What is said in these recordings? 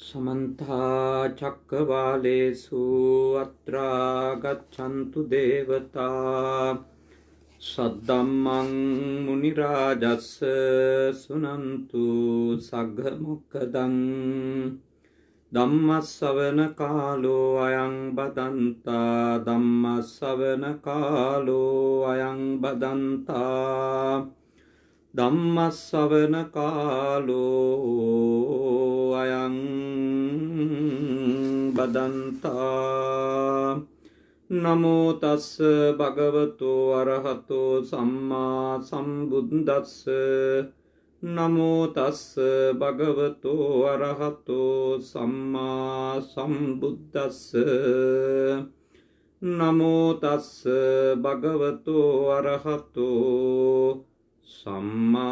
समन्ता चक्रवालेषु अत्रा गच्छन्तु देवता सद्धम्मं मुनिराजस्य शृण्वन्तु सग्मुखदं धम्मश्रवण कालो अयं बदन्ता धम्मश्रवण कालो अयं बदन्ता ධම්මස්සවන කාලෝ අයං බදන්තා නමෝ තස්ස භගවතෝ අරහතෝ සම්මා සම්බුද්දස්ස නමෝ තස්ස භගවතෝ අරහතෝ සම්මා සම්බුද්දස්ස නමෝ තස්ස භගවතෝ අරහතෝ සම්මා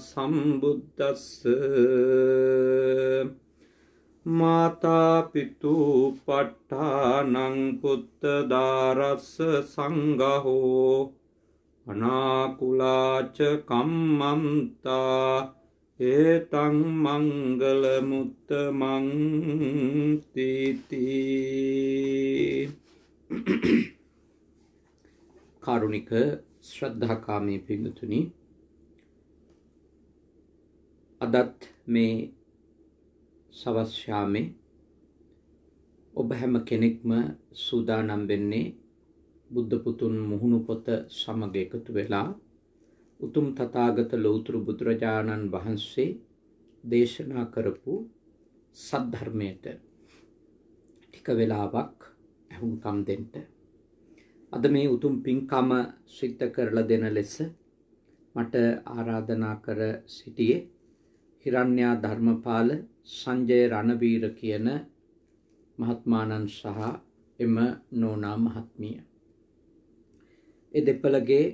සම්බුද්දස්ස මාතා පිතු පට්ඨානං පුත්ත දාරස්ස සංඝහෝ අනාකුලාච කම්මන්තා ඒතං මංගල මුත්තමං තීති. කාරුණික ශ්‍රද්ධාකාමී පින්තුනි, අදත් මේ සවස් යාමේ ඔබ හැම කෙනෙක්ම සූදානම් වෙන්නේ බුද්ධ පුතුන් මුහුණු පොත සමග එකතු වෙලා උතුම් තථාගත ලෞතර බුදුරජාණන් වහන්සේ දේශනා කරපු සද්ධර්මයට ටික වෙලාවක් අහුම්කම් දෙන්න. අද මේ උතුම් පින්කම සිද්ධ කරලා දෙන ලෙස මට ආරාධනා කර සිටියේ හිරඤ්ඤා ධර්මපාල සංජය රණවීර කියන මහත්මාණන් සහ එම නෝනා මහත්මිය. ඒ දෙපළගේ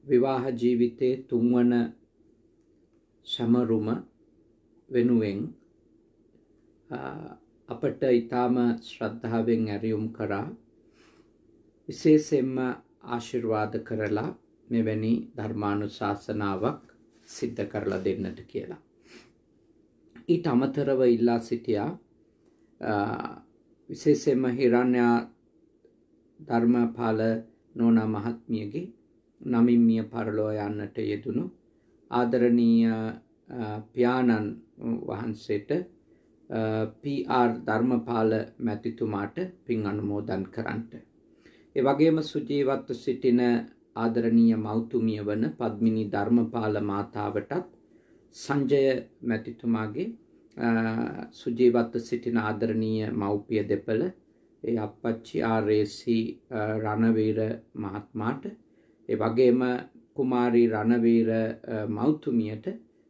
විවාහ ජීවිතයේ තුන්වන සමරුම වෙනුවෙන් අපට ඊටම ශ්‍රද්ධාවෙන් ඇරියුම් කරා විශේෂයෙන්ම ආශිර්වාද කරලා මෙවැනි ධර්මානුශාසනාවක් සිද්ධ කරලා දෙන්නට කියලා. ඊට අමතරව ඉල්ලා සිටියා විශේෂයෙන්ම හිරඤ්ඤා ධර්මපාල නෝනා මහත්මියගේ නමින් මිය පරලෝ යන්නට යෙදුණු ආදරණීය පියාණන් වහන්සේට පී.ආර්. ධර්මපාල මැතිතුමාට පින් අනුමෝදන් කරන්නට. ඒ වගේම සුජීවත්ව සිටින ආදරණීය මෞතුමිය වන පද්මිනී ධර්මපාල මාතාවටත් සංජය මැතිතුමාගේ සුජීවත්ව සිටින ආදරණීය මව්පිය දෙපළ ඒ අප්පච්චි ආර්.ඒසි. රණවීර මහත්මයාට ඒ වගේම කුමාරී රණවීර මෞතුමියට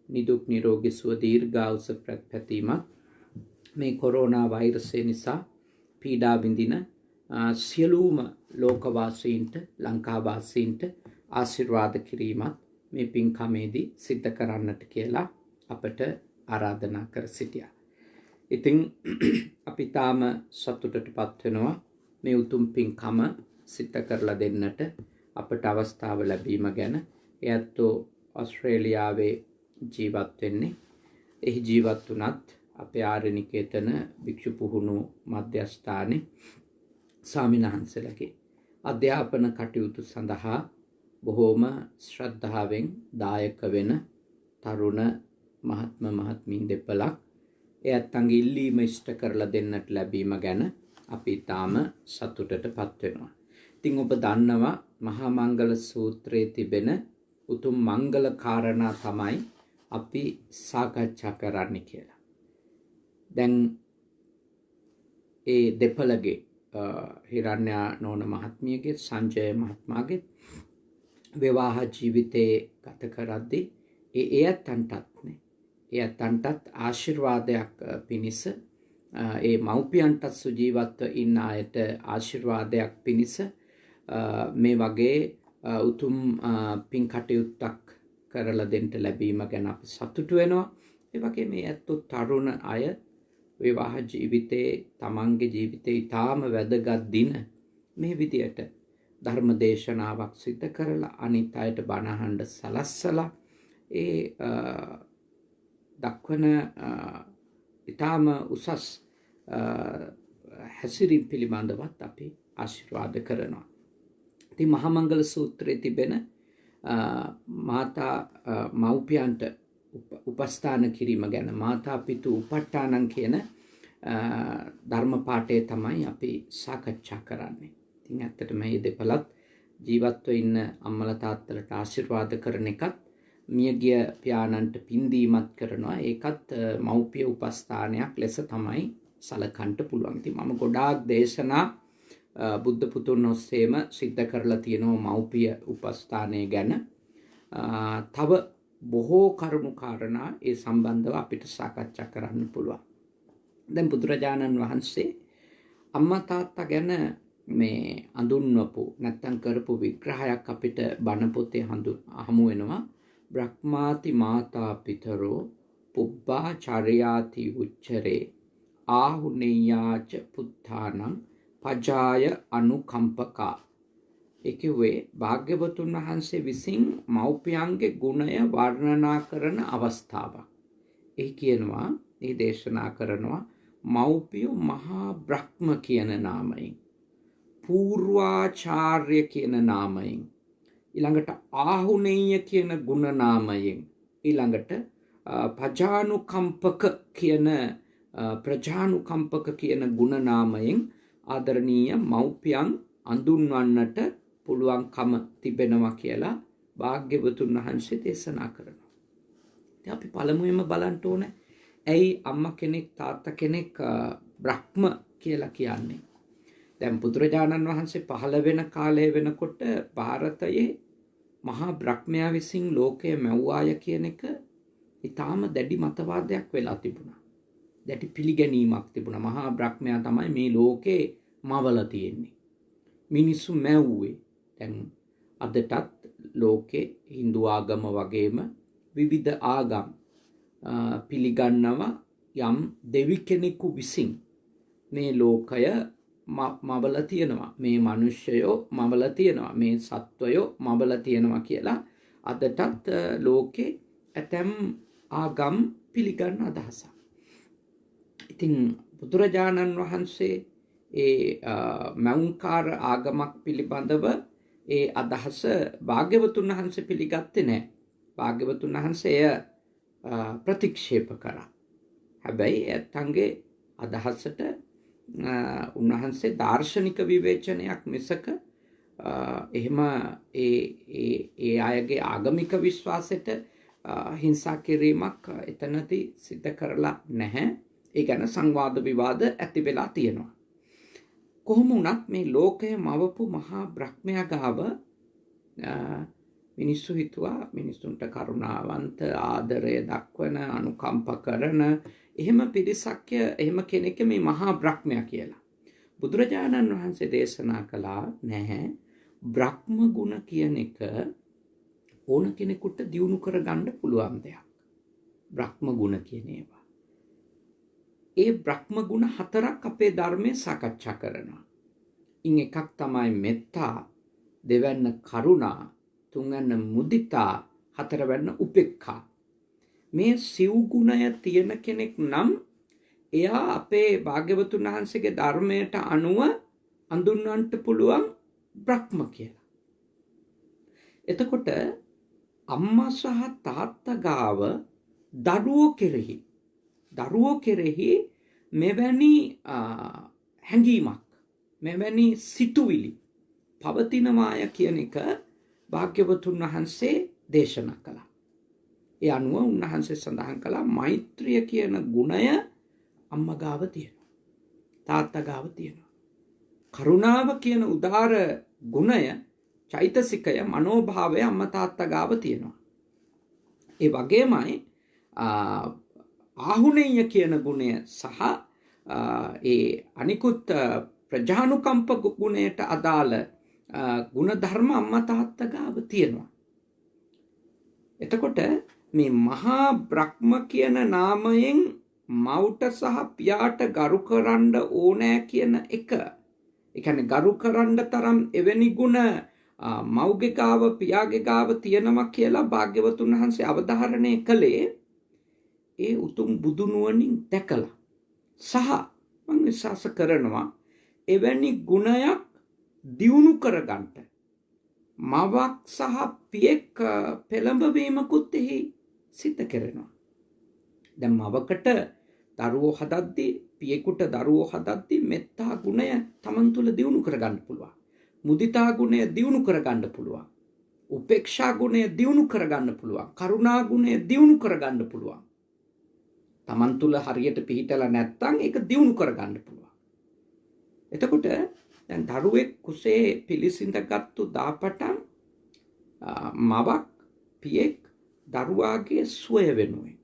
නිදුක් නිරෝගී සුව දීර්ඝායුෂ පැතීමත් මේ කොරෝනා වෛරසය නිසා පීඩා විඳින සියලුම ලෝකවාසීන්ට ලංකාවාසීන්ට ආශිර්වාද කිරීමත් මේ පින්කමේදී සිද්ධ කරන්නට කියලා අපට ආරාධනා කර සිටියා. ඉතින් අපි තාම සතුටටපත් වෙනවා මේ උතුම් පින්කම සිද්ධ කරලා දෙන්නට අපට අවස්ථාව ලැබීම ගැන. එයත්ෝ ඔස්ට්‍රේලියාවේ ජීවත් වෙන්නේ. එහි ජීවත් වුණත් අපේ ආරණිකේතන භික්ෂු පුහුණු මධ්‍යස්ථානයේ ස්වාමින්වහන්සේලාගේ අධ්‍යාපන කටයුතු සඳහා බොහෝම ශ්‍රද්ධාවෙන් දායක වෙන තරුණ මහත්ම මහත්මීන් දෙපළක් එයත්ගේ ඉල්ලීම ඉෂ්ට කරලා දෙන්නට ලැබීම ගැන අපි තාම සතුටටපත් වෙනවා. ඉතින් ඔබ දන්නවා මහා මංගල සූත්‍රයේ තිබෙන උතුම් මංගල කාරණා තමයි අපි සාකච්ඡා කරන්නේ කියලා. දැන් ඒ දෙපළගේ හිරඤ්ඤා නෝන මහත්මියගේ සංජය මහත්මයාගේ විවාහ ජීවිතයේ ගත කරද්දී එයත්න්ටත් ආශිර්වාදයක් පිණිස ඒ මව්පියන්ටත් සුජීවත්ව ඉන්න අයට ආශිර්වාදයක් පිණිස මේ වගේ උතුම් පින් කටයුත්තක් කරලා දෙන්න ලැබීම ගැන අපි සතුටු වෙනවා. ඒ වගේ මේ ඇත්තෝ තරුණ අය විවාහ ජීවිතයේ තමන්ගේ ජීවිතේ ඊටාම වැදගත් දින මේ විදියට ධර්ම දේශනාවක් සිද්ධ කරලා අනිත් අයට බණ අහන්න සලස්සලා ඒ දක්වන ඊටාම උසස් හැසිරීම් පිළිබඳවත් අපි ආශිර්වාද කරනවා. ඉතින් මහා මංගල සූත්‍රයේ තිබෙන මාතා මව්පියන්ට උපස්ථාන කිරීම ගැන මාතා පිතු උපට්ඨානං කියන ධර්ම පාඨය තමයි අපි සාකච්ඡා කරන්නේ. ඉතින් ඇත්තටම මේ දෙපළත් ජීවත්ව ඉන්න අම්මලා තාත්තලට ආශිර්වාද කරන එකත් මියගිය පියාණන්ට පින්දීමත් කරනවා. ඒකත් මව්පිය උපස්ථානයක් ලෙස තමයි සලකන්න පුළුවන්. ඉතින් මම ගොඩාක් දේශනා බුද්ධ පුතුන් ඔස්සේම සිද්ධ කරලා තියෙනවා මව්පිය උපස්ථානය ගැන. තව බොහෝ කරුණු කාරණා ඒ සම්බන්ධව අපිට සාකච්ඡා කරන්න පුළුවන්. දැන් බුදුරජාණන් වහන්සේ අම්මා තාත්තා ගැන මේ අඳුන්වපු නැත්තම් කරපු විග්‍රහයක් අපිට බණ පොතේ හමු වෙනවා. බ්‍රහ්මාති මාතා පිතරෝ පුබ්බා චර්යාති උච්චරේ ආහුනේයාච පුත්තානං පජාය අනුකම්පකා. ඒකේ භාග්‍යවතුන් වහන්සේ විසින් මව්පියන්ගේ ගුණය වර්ණනා කරන අවස්ථාවක්. ඒ කියනවා, ඒ දේශනා කරනවා මව්පියෝ මහා බ්‍රහ්ම කියන නාමයෙන්, පූර්වාචාර්ය කියන නාමයෙන්, ඊළඟට ආහුනේය කියන ගුණ නාමයෙන්, ඊළඟට පජානුකම්පක කියන ප්‍රජානුකම්පක කියන ගුණ නාමයෙන් ආදරණීය මව්පියන් අඳුන්වන්නට පුළුවන්කම තිබෙනවා කියලා භාග්‍යවතුන් වහන්සේ දේශනා කරනවා. ඉතින් අපි පළමුවෙන්ම බලන්න ඕනේ ඇයි අම්මා කෙනෙක් තාත්තා කෙනෙක් බ්‍රහ්ම කියලා කියන්නේ. දැන් බුදුරජාණන් වහන්සේ පහළ වෙන කාලය වෙනකොට ಭಾರತයේ මහා බ්‍රහ්මයා විසින් ලෝකය මැව්වාය කියන එක ඊටාම දැඩි මතවාදයක් වෙලා තිබුණා. දැඩි පිළිගැනීමක් තිබුණා. මහා බ්‍රහ්මයා තමයි මේ ලෝකේ මවලා තියෙන්නේ. මිනිස්සු මැව්වේ. දැන් අදටත් ලෝකේ Hindu ආගම වගේම විවිධ ආගම් පිළිගන්නවා යම් දෙවි කෙනෙකු විසින් මේ ලෝකය මවලා තියෙනවා, මේ මිනිස්සයෝ මවලා තියෙනවා, මේ සත්වයෝ මවලා තියෙනවා කියලා අදටත් ලෝකේ ඇතැම් ආගම් පිළිගන්න අදහසක්. ඉතින් බුදුරජාණන් වහන්සේ ඒ මෞංකාර ආගමක් පිළිබඳව ඒ අදහස භාග්‍යවතුන් වහන්සේ පිළිගත්තේ නැහැ. භාග්‍යවතුන් වහන්සේ එය ප්‍රතික්ෂේප කරා. හැබැයි ඇත්තන්ගේ අදහසට උන්වහන්සේ දාර්ශනික විවේචනයක් මිසක එහෙම ඒ අයගේ ආගමික විශ්වාසයට හිංසා කිරීමක් එතනදී සිද්ධ කරලා නැහැ. ඒ ගැන සංවාද විවාද ඇති වෙලා තියෙනවා. කොහොම වුණත් මේ ලෝකය මවපු මහා බ්‍රහ්මයා ගාව මිනිස්සු හිතුවා මිනිස්සුන්ට කරුණාවන්ත ආදරය දක්වන අනුකම්ප කරන එහෙම පිරිසක් එහෙම කෙනෙක් මේ මහා බ්‍රහ්මයා කියලා. බුදුරජාණන් වහන්සේ දේශනා කළා නැහැ බ්‍රහ්ම ගුණ කියන එක ඕන කෙනෙකුට දියුණු කරගන්න පුළුවන් දෙයක්. බ්‍රහ්ම ගුණ කියන ඒවා. ඒ බ්‍රහ්ම ගුණ 4ක් අපේ ධර්මයේ සාකච්ඡා කරනවා. ඉන් එකක් තමයි මෙත්තා, දෙවැන්න කරුණා, තුන්වැන්න මුදිතා, හතරවැන්න උපේක්ඛා. මේ සිව් ගුණය තියෙන කෙනෙක් නම් එයා අපේ භාග්‍යවතුන් වහන්සේගේ ධර්මයට අනුව අඳුන්වන්න පුළුවන් බ්‍රහ්ම කියලා. එතකොට අම්මා සහ තාත්තා ගාව දරුවෝ කෙරෙහි මෙවැනි හැඟීමක්, මෙවැනි සිතුවිලි පවතිනවාය කියන එක භාග්‍යවතුන් වහන්සේ දේශනා කළා. ඒ අනුව උන්වහන්සේ සඳහන් කළා මෛත්‍රිය කියන ගුණය අම්මා ගාව තියෙනවා, තාත්තා ගාව තියෙනවා. කරුණාව කියන උදාර ගුණය, චෛතසිකය, මනෝභාවය අම්මා තාත්තා ගාව තියෙනවා. ඒ වගේමයි ආහුනේය කියන ගුණය සහ ඒ අනිකුත් ප්‍රජානුකම්ප ගුණයට අදාළ ගුණධර්ම අම්මා තාත්තා ගාව තියෙනවා. එතකොට මේ මහා බ්‍රහ්ම කියන නාමයෙන් මව්ට සහ පියාට ගරු කරන්න ඕනෑ කියන එක, ඒ කියන්නේ ගරු කරන්න තරම් එවැනි ගුණ මව්ගේ ගාව පියාගේ ගාව තියෙනවා කියලා භාග්‍යවතුන් වහන්සේ අවධාරණය කළේ ඒ උතුම් බුදු නුවණින් දැකලා සහ මම විශ්වාස කරනවා එවැනි ගුණයක් දියුණු කරගන්න මවක් සහ පියෙක් පෙළඹවීමකුත් එහි සිද්ධ කරනවා. දැන් මවකට දරුවෝ හදද්දී පියෙකුට දරුවෝ හදද්දී මෙත්තා ගුණය තමන් තුළ දියුණු කරගන්න පුළුවන්. මුදිතා ගුණය දියුණු කරගන්න පුළුවන්. උපේක්ෂා ගුණය දියුණු කරගන්න පුළුවන්. කරුණා ගුණය දියුණු කරගන්න පුළුවන්. තමන් තුළ හරියට පිහිටලා නැත්නම් ඒක දියුණු කරගන්න පුළුවන්. එතකොට දැන් දරුවෙක් කුසේ පිළිසිඳගත්තු දාපටන් මවක් පියෙක් දරුවාගේ සුවය වෙනුවෙන්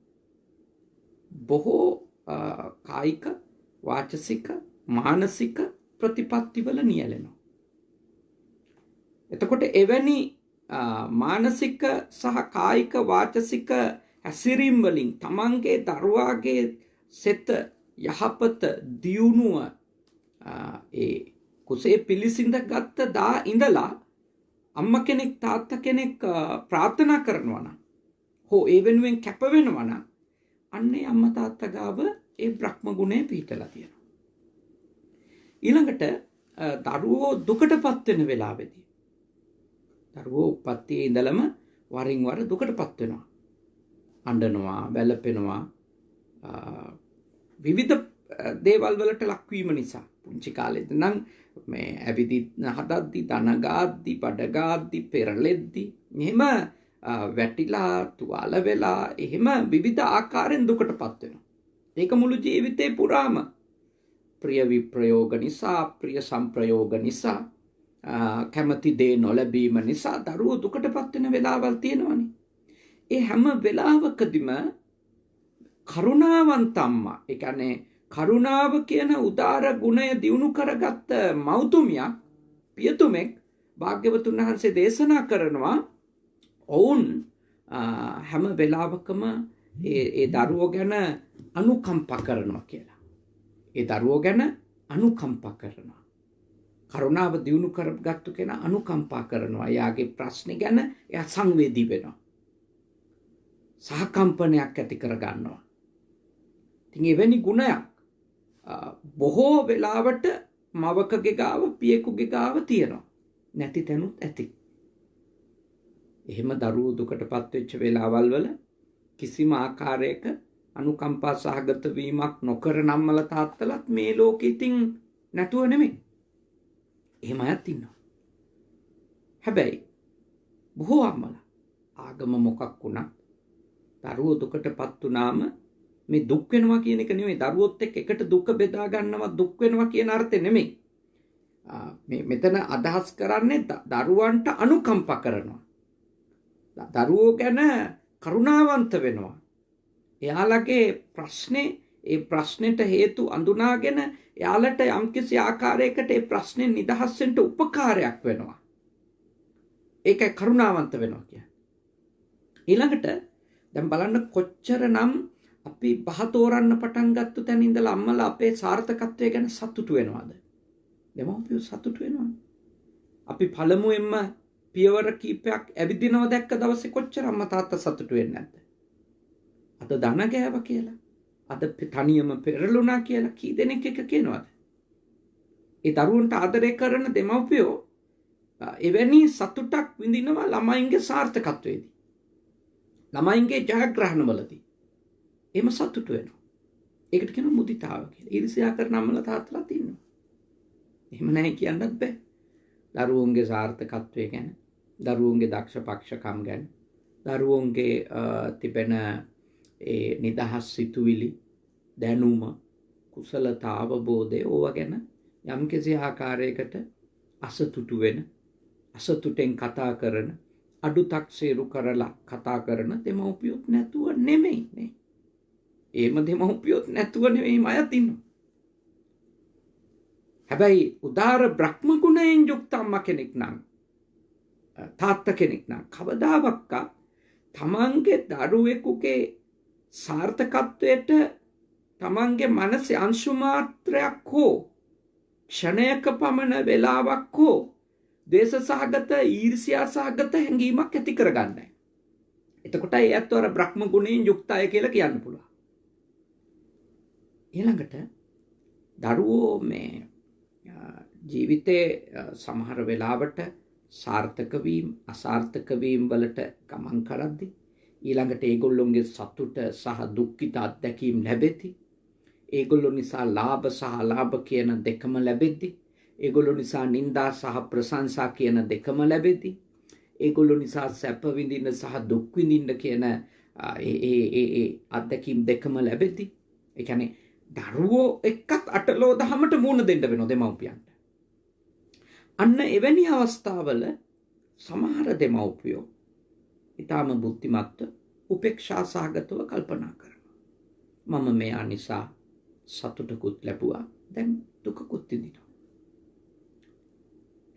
බොහෝ කායික වාචසික මානසික ප්‍රතිපත්තිවල නියැලෙනවා. එතකොට එවැනි මානසික සහ කායික වාචසික හැසිරීම් වලින් තමන්ගේ දරුවාගේ සෙත යහපත දියුණුව ඒ කුසේ පිළිසිඳ ගත්ත දා ඉඳලා අම්මා කෙනෙක් තාත්තා කෙනෙක් ප්‍රාර්ථනා කරනවා නම් හෝ ඒ වෙනුවෙන් කැප වෙනවා නම් අන්නේ අම්මා තාත්තා ගාව ඒ බ්‍රහ්ම ගුණය පිහිටලා තියෙනවා. ඊළඟට දරුවෝ දුකටපත් වෙන වෙලාවේදී දරුවෝ උපත්තියේ ඉඳලම වරින් වර දුකටපත් වෙනවා. අඬනවා, වැළපෙනවා, විවිධ දේවල් වලට ලක්වීම නිසා පුංචි කාලෙද නම් මේ ඇවිදි හදද්දි දන ගාද්දි බඩ ගාද්දි පෙරලෙද්දි එහෙම වැටිලා තුවාල වෙලා එහෙම විවිධ ආකාරයෙන් දුකටපත් වෙනවා. ඒක මුළු ජීවිතේ පුරාම ප්‍රිය විප්‍රයෝග නිසා, ප්‍රිය සංප්‍රයෝග නිසා, කැමති දේ නොලැබීම නිසා දරුවෝ දුකටපත් වෙන වෙලාවල් තියෙනවනේ. ඒ හැම වෙලාවකදීම කරුණාවන්ත අම්මා, ඒ කියන්නේ කරුණාව කියන උදාර ගුණය දියුණු කරගත්ත මෞතුමියක්, පියතුමෙක් භාග්‍යවතුන් වහන්සේ දේශනා කරනවා ඔවුන් හැම වෙලාවකම ඒ දරුවෝ ගැන අනුකම්පා කරනවා කියලා. ඒ දරුවෝ ගැන අනුකම්පා කරනවා. කරුණාව දියුණු කරගත්තු කෙනා අනුකම්පා කරනවා. එයාගේ ප්‍රශ්න ගැන එයා සංවේදී වෙනවා. සහකම්පනයක් ඇති කරගන්නවා. ඉතින් එවැනි ගුණයක් බොහෝ වෙලාවට මවකගේ ගාව පියෙකුගේ ගාව තියෙනවා. නැති තැනුත් ඇති. එහෙම දරුවෝ දුකටපත් වෙච්ච වෙලාවල් වල කිසිම ආකාරයක අනුකම්පා සහගත වීමක් නොකර නම්මල තාත්තලත් මේ ලෝකෙ ඉතින් නැතුව නෙමෙයි. එහෙම අයත් ඉන්නවා. හැබැයි බොහෝ අම්මලා ආගම මොකක් වුණත් දරුවෝ දුකටපත් වුණාම මේ දුක් වෙනවා කියන එක නෙමෙයි, දරුවොත් එක්ක එකට දුක බෙදා ගන්නවා දුක් වෙනවා කියන අර්ථය නෙමෙයි. මෙතන අදහස් කරන්නේ දරුවන්ට අනුකම්පා කරනවා. දරුවෝ ගැන කරුණාවන්ත වෙනවා. එයාලගේ ප්‍රශ්නේ, ඒ ප්‍රශ්නෙට හේතු අඳුනාගෙන එයාලට යම්කිසි ආකාරයකට ඒ ප්‍රශ්නේ නිදහස් වෙන්න උපකාරයක් වෙනවා. ඒකයි කරුණාවන්ත වෙනවා කියන්නේ. ඊළඟට දැන් බලන්න කොච්චරනම් අපි බහ තෝරන්න පටන් ගත්ත තැන ඉඳලා අම්මලා අපේ සාර්ථකත්වය ගැන සතුටු වෙනවද? දෙමව්පියෝ සතුටු වෙනවද? අපි පළමුවෙන්ම පියවර කීපයක් ඇවිදිනව දැක්ක දවසේ කොච්චර අම්මා තාත්තා සතුටු වෙන්නේ නැද්ද? අද දන ගෑව කියලා, අද තනියම පෙරළුණා කියලා කී දෙනෙක් එක කියනවද? ඒ දරුවන්ට ආදරය කරන දෙමව්පියෝ එවැනි සතුටක් විඳිනවා ළමයින්ගේ සාර්ථකත්වයේදී, ළමයින්ගේ ජයග්‍රහණවලදී. එහෙම සතුටු වෙනවා. ඒකට කියනවා මුදිතාව කියලා. ඊර්ෂ්‍යා කරන අම්මලා තාත්තලාත් ඉන්නවා. එහෙම නැහැ කියන්නත් බෑ. දරුවන්ගේ සාර්ථකත්වය ගැන, දරුවන්ගේ දක්ෂ පක්ෂකම් ගැන, දරුවන්ගේ තිබෙන ඒ නිදහස් සිතුවිලි, දැනුම, කුසලතා අවබෝධය ඕවා ගැන යම්කිසි ආකාරයකට අසතුටු වෙන, අසතුටෙන් කතා කරන, අඩුතක්සේරු කරලා කතා කරන දෙමව්පියොත් නැතුව නෙමෙයි නේ. එහෙම දෙමව්පියොත් නැතුව නෙමෙයි අයත් ඉන්නවා. හැබැයි උදාර බ්‍රහ්ම ගුණයෙන් යුක්ත අම්මා කෙනෙක් නම්, තාත්තා කෙනෙක් නම් කවදාවත් තමන්ගේ දරුවෙකුගේ සාර්ථකත්වයට තමන්ගේ මනසේ අංශු මාත්‍රයක් හෝ ක්ෂණයක පමණ වේලාවක් හෝ දේශසහගත ඊර්ෂ්‍යා සහගත හැඟීමක් ඇති කරගන්නයි. එතකොට ඒ ඇත්තවර බ්‍රහ්ම ගුණයෙන් යුක්ත අය කියලා කියන්න පුළුවන්. ඊළඟට දරුවෝ මේ ජීවිතේ සමහර වෙලාවට සාර්ථක වීම අසාර්ථක වීම වලට ගමන් කරද්දී ඊළඟට ඒගොල්ලොන්ගේ සතුට සහ දුක්ඛිත අත්දැකීම් ලැබෙති. ඒගොල්ලෝ නිසා ලාභ සහ අලාභ කියන දෙකම ලැබෙද්දී ඒගොල්ලෝ නිසා නිന്ദා සහ ප්‍රශංසා කියන දෙකම ලැබෙති. ඒගොල්ලෝ නිසා සැප විඳින්න සහ දුක් විඳින්න කියන ඒ අත්දැකීම් දෙකම ලැබෙති. ඒ කියන්නේ දරුවෝ එක්කත් අටලෝ දහමට මුහුණ දෙන්න වෙනවා දෙමව්පියන්ට. අන්න එවැනි අවස්ථාවල සමහර දෙමව්පියෝ ඊටම බුද්ධිමත්ව උපේක්ෂා සහගතව කල්පනා කරනවා. මම මෙයා නිසා සතුටකුත් ලැබුවා. දැන් දුකකුත් විඳිනවා.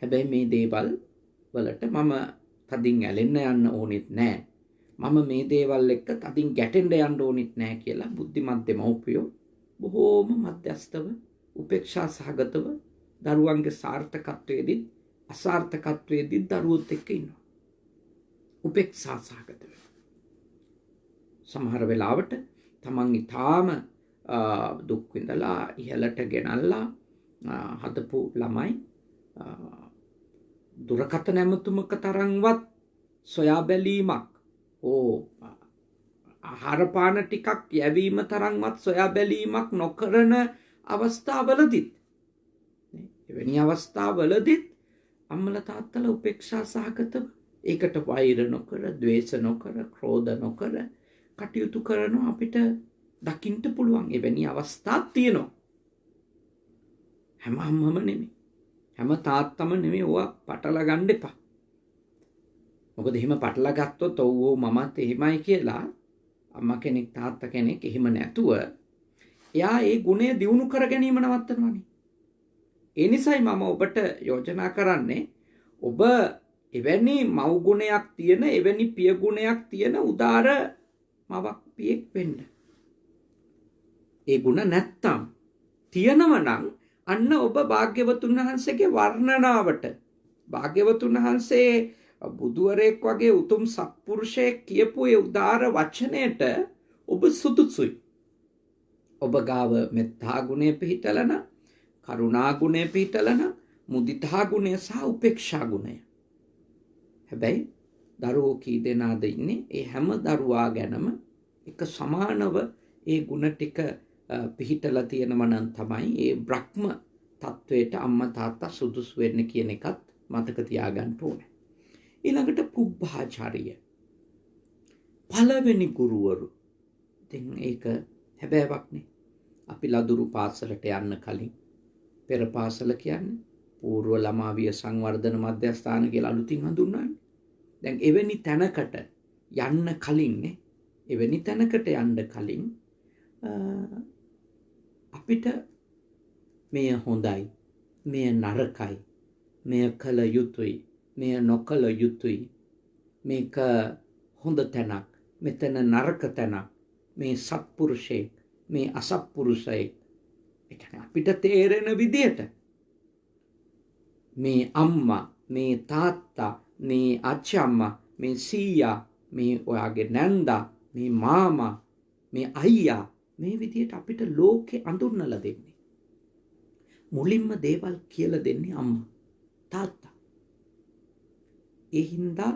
හැබැයි මේ දේවල් වලට මම තදින් ඇලෙන්න යන්න ඕනෙත් නෑ. මම මේ දේවල් එක්ක තදින් ගැටෙන්න යන්න ඕනෙත් නෑ කියලා බුද්ධිමත් දෙමව්පියෝ බොහෝම මධ්‍යස්තව උපේක්ෂා සහගතව දරුවන්ගේ සාර්ථකත්වයේදී අසාර්ථකත්වයේදී දරුවොත් එක්ක ඉන්නවා. උපේක්ෂා සහගතව. සමහර වෙලාවට තමන් ඊටාම දුක් විඳලා ඉහළට ගෙනල්ලා හදපු ළමයි දුරකථන ඇමතුමක තරම්වත් සොයා බැලීමක් ආහාර පාන ටිකක් යැවීම තරම්වත් සොයා බැලීමක් නොකරන අවස්ථාවලදීත් එවැනි අවස්ථාවලදීත් අම්මලා තාත්තලා උපේක්ෂා සහගතව ඒකට වෛර නොකර, ද්වේෂ නොකර, ක්‍රෝධ නොකර කටයුතු කරන අපිට දකින්න පුළුවන්. එවැනි අවස්ථාත් තියෙනවා. හැම අම්මම නෙමෙයි. හැම තාත්තම නෙමෙයි. ඕවා පටල ගන්න එපා. මොකද එහෙම පටල ගත්තොත් ඔව් මමත් එහෙමයි කියලා අම්මා කෙනෙක් තාත්තා කෙනෙක් එහෙම නැතුව එයා ඒ ගුණය දියුණු කර ගැනීම නවත්තනවානේ. ඒ නිසයි මම ඔබට යෝජනා කරන්නේ ඔබ එවැනි මව් ගුණයක් තියෙන එවැනි පිය ගුණයක් තියෙන උදාර මවක් පියෙක් වෙන්න. ඒ ගුණ නැත්තම් තියෙනව නම් අන්න ඔබ භාග්‍යවතුන් වහන්සේගේ වර්ණනාවට භාග්‍යවතුන් වහන්සේ බුදුවරයෙක් වගේ උතුම් සත්පුරුෂයෙක් කියපු ඒ උදාර වචනයට ඔබ සුදුසුයි. ඔබ ගාව මෙත්තා ගුණය පිහිටලන, කරුණා ගුණය පිහිටලන, මුදිතා ගුණය සහ උපේක්ෂා ගුණය. හැබැයි දරුවෝ කී දෙනාද ඉන්නේ ඒ හැම දරුවා ගැනම එක සමානව ඒ ගුණ ටික පිහිටලා තියෙනවා නම් තමයි ඒ බ්‍රහ්ම තත්වයට අම්මා තාත්තා සුදුසු වෙන්නේ කියන එකත් මතක තියාගන්න ඕනේ. ඊළඟට පුබ්බාචාරිය. පළවෙනි ගුරුවරු. ඉතින් ඒක හැබෑවක්නේ. අපි ලදරු පාසලට යන්න කලින් පෙර පාසල කියන්නේ පූර්ව ළමාවිය සංවර්ධන මධ්‍යස්ථාන කියලා අලුතින් හඳුන්වන්නේ. දැන් එවැනි තැනකට යන්න කලින්නේ එවැනි තැනකට යන්න කලින් අපිට මෙය හොඳයි, මෙය නරකයි, මෙය කළ යුතුයි, මෙය නොකළ යුතුයි, මේක හොඳ තැනක්, මෙතන නරක තැනක්, මේ සත්පුරුෂයෙක්, මේ අසත්පුරුෂයෙක්. ඒ කියන්නේ අපිට තේරෙන විදියට මේ අම්මා, මේ තාත්තා, මේ අච්චම්මා, මේ සීයා, මේ ඔයාගේ නැන්දා, මේ මාමා, මේ අයියා, මේ විදියට අපිට ලෝකේ අඳුන්වලා දෙන්නේ. මුලින්ම දේවල් කියලා දෙන්නේ අම්මා, තාත්තා. ඒ හින්දා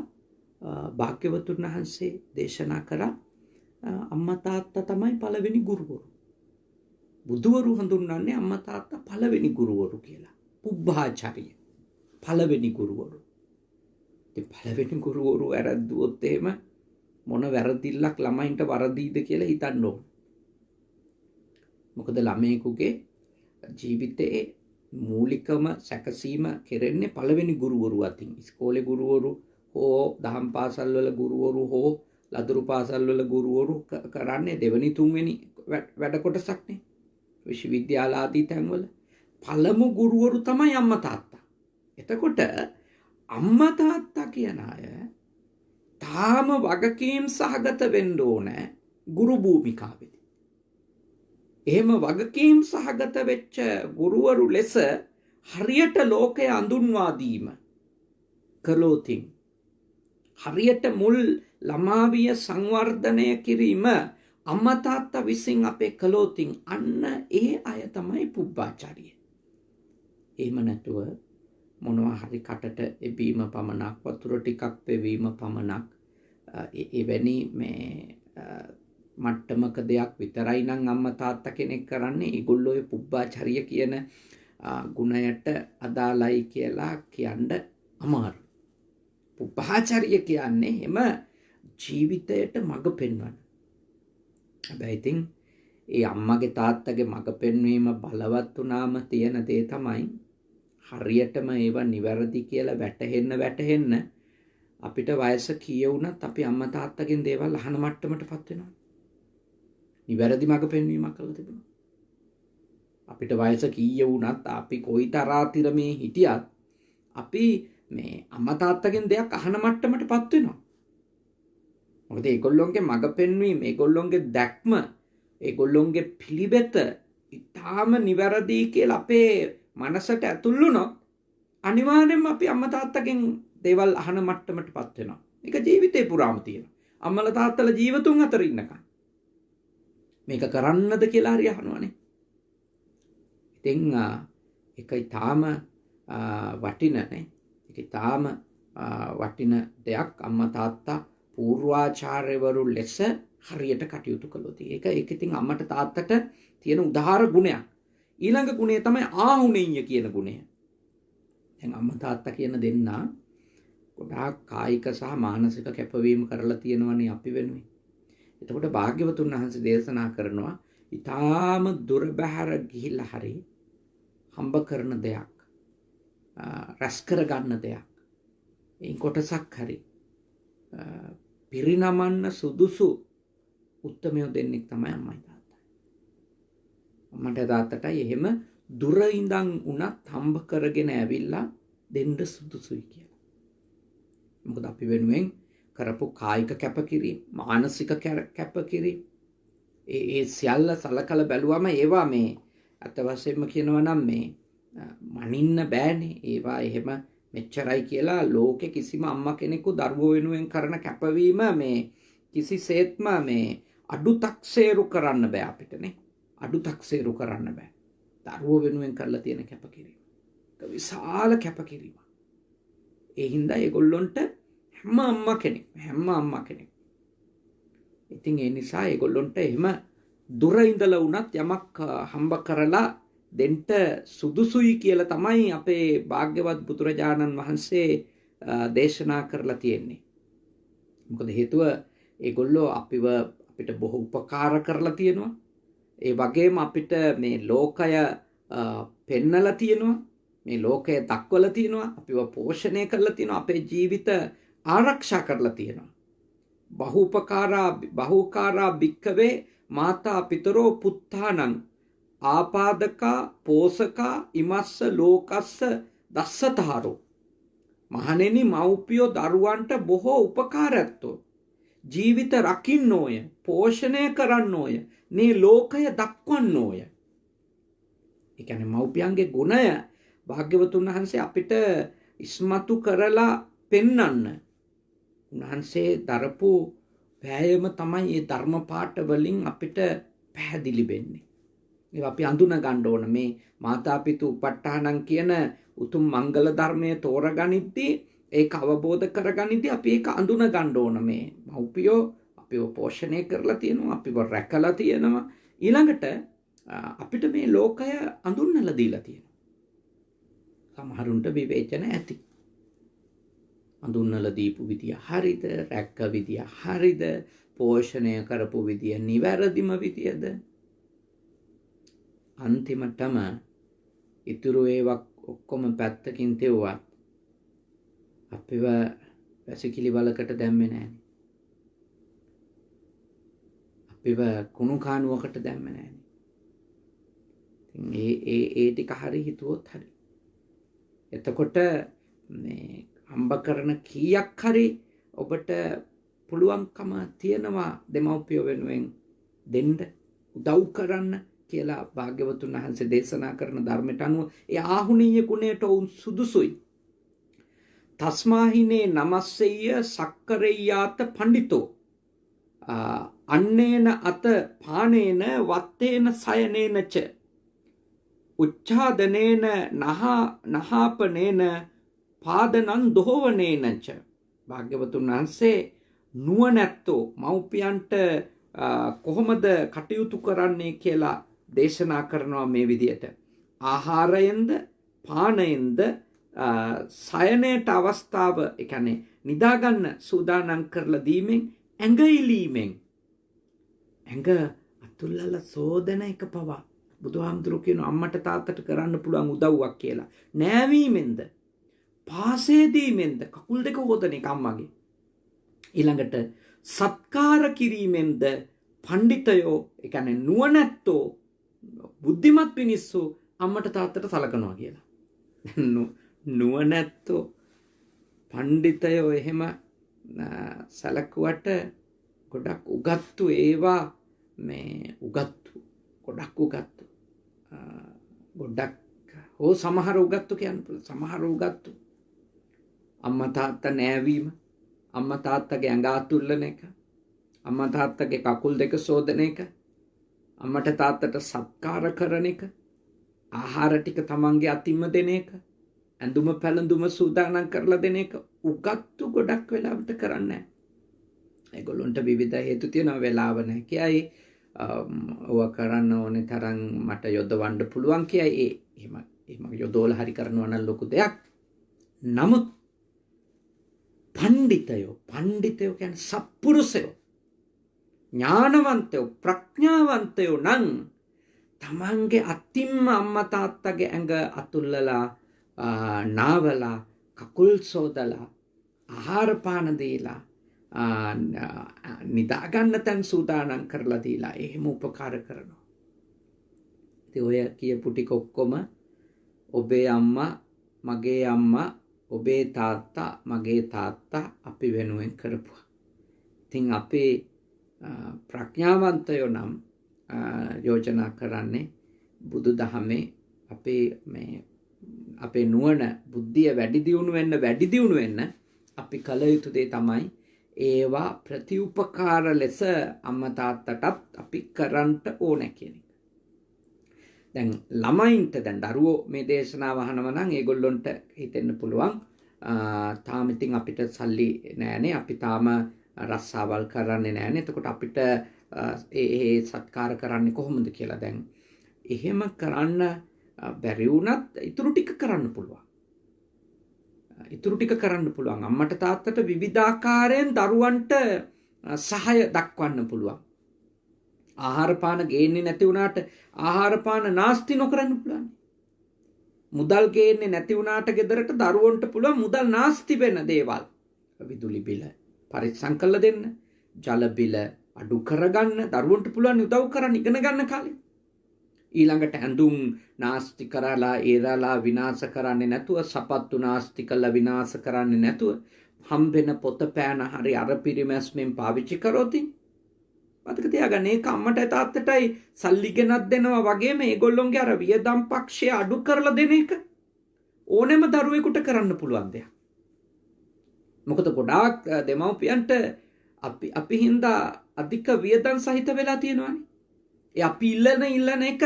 භාග්‍යවතුන් වහන්සේ දේශනා කරා අම්මා තාත්තා තමයි පළවෙනි ගුරුවරු. බුදුවරු හඳුන්වන්නේ අම්මා තාත්තා පළවෙනි ගුරුවරු කියලා. පුබ්බාචාරිය පළවෙනි ගුරුවරු. ඉතින් පළවෙනි ගුරුවරු වැරද්දුවොත් එහෙම මොන වැරදිල්ලක් ළමයින්ට වරදීද කියලා හිතන්න ඕන. මොකද ළමයෙකුගේ ජීවිතයේ මූලිකම සැකසීම කෙරෙන්නේ පළවෙනි ගුරුවරු අතින්. ඉස්කෝලේ ගුරුවරු හෝ දහම් පාසල් වල ගුරුවරු හෝ ලදරු පාසල් වල ගුරුවරු කරන්නේ දෙවෙනි තුන්වෙනි වැඩ කොටසක්නේ. විශ්වවිද්‍යාල ආදී තැන්වල පළමු ගුරුවරු තමයි අම්මා තාත්තා. එතකොට අම්මා තාත්තා කියන අය තාම වගකීම් සහගත වෙන්න ඕනේ ගුරු භූමිකාවේදී. එහෙම වගකීම් සහගත වෙච්ච ගුරුවරු ලෙස හරියට ලෝකය අඳුන්වා දීම කළොතින් හරියට මුල් ළමාවිය සංවර්ධනය කිරීම අම්මා තාත්තා විසින් අපේ කළොතින් අන්න ඒ අය තමයි පුබ්බාචාරිය. එහෙම නැතුව මොනවා හරි කටට එබීම පමණක්, වතුර ටිකක් පෙවීම පමණක්, එවැනි මේ මට්ටමක දෙයක් විතරයි නම් අම්මා තාත්තා කෙනෙක් කරන්නේ. ඒගොල්ලෝ පුබ්බාචාරිය කියන ගුණයට අදාළයි කියලා කියන්න අමාරු. පුබ්බාචාරිය කියන්නේ එම ජීවිතයට මඟ පෙන්වන. හැබැයි ඉතින් ඒ අම්මගේ තාත්තගේ මඟ පෙන්වීම බලවත් වුණාම තියෙන දේ තමයි හරියටම ඒවා නිවැරදි කියලා වැටහෙන්න අපිට වයස කීය වුණත් අපි අම්මා තාත්තගෙන් දේවල් අහන මට්ටමටපත් වෙනවා. නිවැරදි මඟ පෙන්වීමක් කළා තිබුණා. අපිට වයස කීය වුණත් අපි කොයි තරාතිරමේ හිටියත් අපි මේ අම්මා තාත්තගෙන් දෙයක් අහන මට්ටමටපත් වෙනවා. මොකද ඒගොල්ලොන්ගේ මඟ පෙන්වීම, ඒගොල්ලොන්ගේ දැක්ම, ඒගොල්ලොන්ගේ පිළිවෙත ඉතාම නිවැරදි කියලා අපේ මනසට ඇතුල් වුණොත් අනිවාර්යෙන්ම අපි අම්මා තාත්තගෙන් දේවල් අහන මට්ටමටපත් වෙනවා. මේක ජීවිතේ පුරාම තියෙනවා. අම්මලා තාත්තලා ජීවතුන් අතර ඉන්නකම් මේක කරන්නද කියලා හරි අහනවනේ. ඉතින් ඒක ඊටාම වටිනනේ. ඒක ඊටාම වටින දෙයක්. අම්මා තාත්තා පූර්වාචාර්යවරු ලෙස හරියට කටයුතු කළොත්. ඒක ඉතින් අම්මට තාත්තට තියෙන උදාහර ගුණයක්. ඊළඟ ගුණය තමයි ආහුණෙය්‍ය කියන ගුණය. දැන් අම්මා තාත්තා කියන දෙන්නා ගොඩාක් කායික සහ මානසික කැපවීම කරලා තියෙනවනේ අපි වෙනුවෙන්. එතකොට භාග්‍යවතුන් වහන්සේ දේශනා කරනවා ඊටාම දුර බැහැර ගිහිල්ලා හරි හම්බ කරන දෙයක්, රැස් කර ගන්න දෙයක්, එයින් කොටසක් හරි පිරිනමන්න සුදුසු උත්තරමය දෙන්නෙක් තමයි අම්මයි තාත්තයි. අම්මට තාත්තටයි එහෙම දුර ඉඳන් උනත් හම්බ කරගෙන ඇවිල්ලා දෙන්න සුදුසුයි කියලා. මොකද අපි වෙනුවෙන් කරපු කායික කැපකිරීම, මානසික කැපකිරීම, ඒ සියල්ල සලකලා බැලුවම ඒවා මේ අත වශයෙන්ම කියනවා නම් මේ මනින්න බෑනේ. ඒවා එහෙම මෙච්චරයි කියලා ලෝකේ කිසිම අම්මා කෙනෙකු දරුවෝ වෙනුවෙන් කරන කැපවීම මේ කිසිසේත්ම මේ අඩුතක්සේරු කරන්න බෑ අපිටනේ. අඩුතක්සේරු කරන්න බෑ. දරුවෝ වෙනුවෙන් කරලා තියෙන කැපකිරීම. ඒක විශාල කැපකිරීමක්. ඒ හින්දා ඒගොල්ලොන්ට හැම අම්මා කෙනෙක්. ඉතින් ඒ නිසා ඒගොල්ලොන්ට එහෙම දුර ඉඳලා වුණත් යමක් හම්බ කරලා දෙන්න සුදුසුයි කියලා තමයි අපේ භාග්‍යවත් බුදුරජාණන් වහන්සේ දේශනා කරලා තියෙන්නේ. මොකද හේතුව ඒගොල්ලෝ අපිට බොහෝ උපකාර කරලා තියෙනවා. ඒ වගේම අපිට මේ ලෝකය පෙන්නලා තියෙනවා. මේ ලෝකය දක්වලා තියෙනවා. අපිව පෝෂණය කරලා තියෙනවා. අපේ ජීවිත ආරක්ෂා කරලා තියෙනවා. බහුකාරා භික්ඛවේ මාතා පිතරෝ පුත්තානං ආපාදකා පෝසකා ඉමස්ස ලෝකස්ස දස්සතාරෝ. මහණෙනි, මව්පියෝ දරුවන්ට බොහෝ උපකාරයක්තෝ. ජීවිත රකින්නෝය, පෝෂණය කරන්නෝය, මේ ලෝකය දක්වන්නෝය. ඒ කියන්නේ මව්පියන්ගේ ගුණය භාග්‍යවතුන් වහන්සේ අපිට ඉස්මතු කරලා පෙන්වන්න උන්වහන්සේ දරපු වෑයම තමයි මේ ධර්ම පාඨ වලින් අපිට පැහැදිලි වෙන්නේ. ඒක අපි අඳුන ගන්න ඕන. මේ මාතා පිතු උපට්ඨානං කියන උතුම් මංගල ධර්මයේ තෝරගනිද්දී, ඒක අවබෝධ කරගනිද්දී අපි ඒක අඳුන ගන්න ඕන. මේ මව්පියෝ අපිව පෝෂණය කරලා තියෙනවා, අපිව රැකලා තියෙනවා. ඊළඟට අපිට මේ ලෝකය අඳුන්වලා දීලා තියෙනවා. සමහරුන්ට විවේචන ඇති. අඳුන්වලා දීපු විදිය හරිද? රැක්ක විදිය හරිද? පෝෂණය කරපු විදිය නිවැරදිම විදියද? අන්තිමටම ඉතුරු ඒවා ඔක්කොම පැත්තකින් තෙව්වත් අපිව වැසිකිලි වලකට දැම්මේ නැහැ. අපිව කුණු කානුවකට දැම්මේ නැහැ. ඒ ටික හරි හිතුවොත් හරි. එතකොට මේ හම්බ කරන කීයක් හරි ඔබට පුළුවන්කම තියෙනවා දෙමව්පියෝ වෙනුවෙන් දෙන්න, උදව් කරන්න කියලා භාග්‍යවතුන් වහන්සේ දේශනා කරන ධර්මයට අනුව ඒ ආහුණීය ගුණයට උන් සුදුසුයි. තස්මාහිනේ නමස්සෙය්‍ය සක්කරෙය්‍යාත පඬිතෝ අන්නේන අත පානේන වත්තේන සයනේනච උච්ඡාදනේන නහාපනේන පාදනං දෝවනේනච. භාග්‍යවතුන් වහන්සේ නුවණැත්තෝ මව්පියන්ට කොහොමද කටයුතු කරන්නේ කියලා දේශනා කරනවා මේ විදියට. ආහාරයෙන්ද පානයෙන්ද සයනයට අවස්ථාව, ඒ කියන්නේ නිදාගන්න සූදානම් කරලා දීමෙන්, ඇඟ ඉලීමෙන්, ඇඟ අතුල්ලලා සෝදන එක පවා බුදුහාමුදුරුවෝ කියන අම්මට තාත්තට කරන්න පුළුවන් උදව්වක් කියලා. නෑවීමෙන්ද, පාසේ දීමෙන්ද, කකුල් දෙක හොදන එක අම්මගේ. ඊළඟට සත්කාර කිරීමෙන්ද පඬිතයෝ, ඒ කියන්නේ නුවණැත්තෝ, බුද්ධිමත් මිනිස්සු අම්මට තාත්තට සලකනවා කියලා. නුවණැත්තෝ පඬිතයෝ එහෙම සලකුවට ගොඩක් උගත්තු ඒවා මේ උගත්තු ගොඩක් උගත්තු ගොඩක් හෝ සමහර උගත්තු කියන්න පුළුවන්. සමහර උගත්තු අම්මා තාත්තා නෑවීම, අම්මා තාත්තගේ ඇඟ අතුල්ලන එක, අම්මා තාත්තගේ කකුල් දෙක සෝදන එක, අම්මට තාත්තට සත්කාර කරන එක, ආහාර ටික තමන්ගේ අතින්ම දෙන එක, ඇඳුම පැළඳුම සූදානම් කරලා දෙන එක උගත්තු ගොඩක් වෙලාවට කරන්නේ නැහැ. ඒගොල්ලොන්ට විවිධ හේතු තියෙනවා, වෙලාව නැහැ කියයි, ඔව කරන්න ඕනේ තරම් මට යොදවන්න පුළුවන් කියයි. එහෙම යොදවලා හරි කරනවා නම් ලොකු දෙයක්. නමුත් පඬිතයෝ කියන්නේ සත්පුරුෂයෝ, ඥානවන්තයෝ, ප්‍රඥාවන්තයෝ නම් තමන්ගේ අතින්ම අම්මා තාත්තගේ ඇඟ අතුල්ලලා නාවලා කකුල් සෝදලා ආහාර පාන දීලා නිදාගන්න තැන් සූදානම් කරලා දීලා එහෙම උපකාර කරනවා. ඉතින් ඔය කියපු ටික ඔක්කොම ඔබේ අම්මා, මගේ අම්මා, ඔබේ තාත්තා, මගේ තාත්තා අපි වෙනුවෙන් කරපුවා. ඉතින් අපේ ප්‍රඥාවන්තයෝ නම් යෝජනා කරන්නේ බුදු දහමේ අපේ නුවණ, බුද්ධිය වැඩි දියුණු වෙන්න අපි කල යුතු දේ තමයි ඒවා ප්‍රතිඋපකාර ලෙස අම්මා තාත්තටත් අපි කරන්ට ඕනේ කියන එක. දැන් ළමයින්ට, දැන් දරුවෝ මේ දේශනාව අහනවා නම් ඒගොල්ලොන්ට හිතෙන්න පුළුවන් තාම ඉතින් අපිට සල්ලි නෑනේ, අපි තාම රස්සාවල් කරන්නේ නෑනේ, එතකොට අපිට ඒ සත්කාර කරන්නේ කොහොමද කියලා. දැන් එහෙම කරන්න බැරි වුණත් ඉතුරු ටික කරන්න පුළුවන්. අම්මට තාත්තට විවිධාකාරයෙන් දරුවන්ට සහාය දක්වන්න පුළුවන්. ආහාර පාන ගේන්නේ නැති වුණාට ආහාර පාන නාස්ති නොකරන්න පුළුවන්. මුදල් ගේන්නේ නැති වුණාට ගෙදරට දරුවන්ට පුළුවන් මුදල් නාස්ති වෙන දේවල්, විදුලි බිල පරිස්සම් කරලා දෙන්න, ජල බිල අඩු කරගන්න දරුවන්ට පුළුවන් උදව් කරන්න ඉගෙන ගන්න කාලේ. ඊළඟට ඇඳුම් නාස්ති කරලා ඒරලා විනාශ කරන්නේ නැතුව, සපත්තු නාස්ති කරලා විනාශ කරන්නේ නැතුව, හම්බෙන පොත පෑන හරි අර පිරිමැස්මෙන් පාවිච්චි කරොත් මතක තියාගන්න, ඒක අම්මට තාත්තටයි සල්ලි ගෙනත් දෙනවා වගේම ඒගොල්ලොන්ගේ අර වියදම් පක්ෂය අඩු කරලා දෙන එක ඕනෙම දරුවෙකුට කරන්න පුළුවන් දෙයක්. මොකද ගොඩාක් දෙමව්පියන්ට අපි හින්දා අධික වියදම් සහිත වෙලා තියෙනවානේ. ඒ අපි ඉල්ලන එක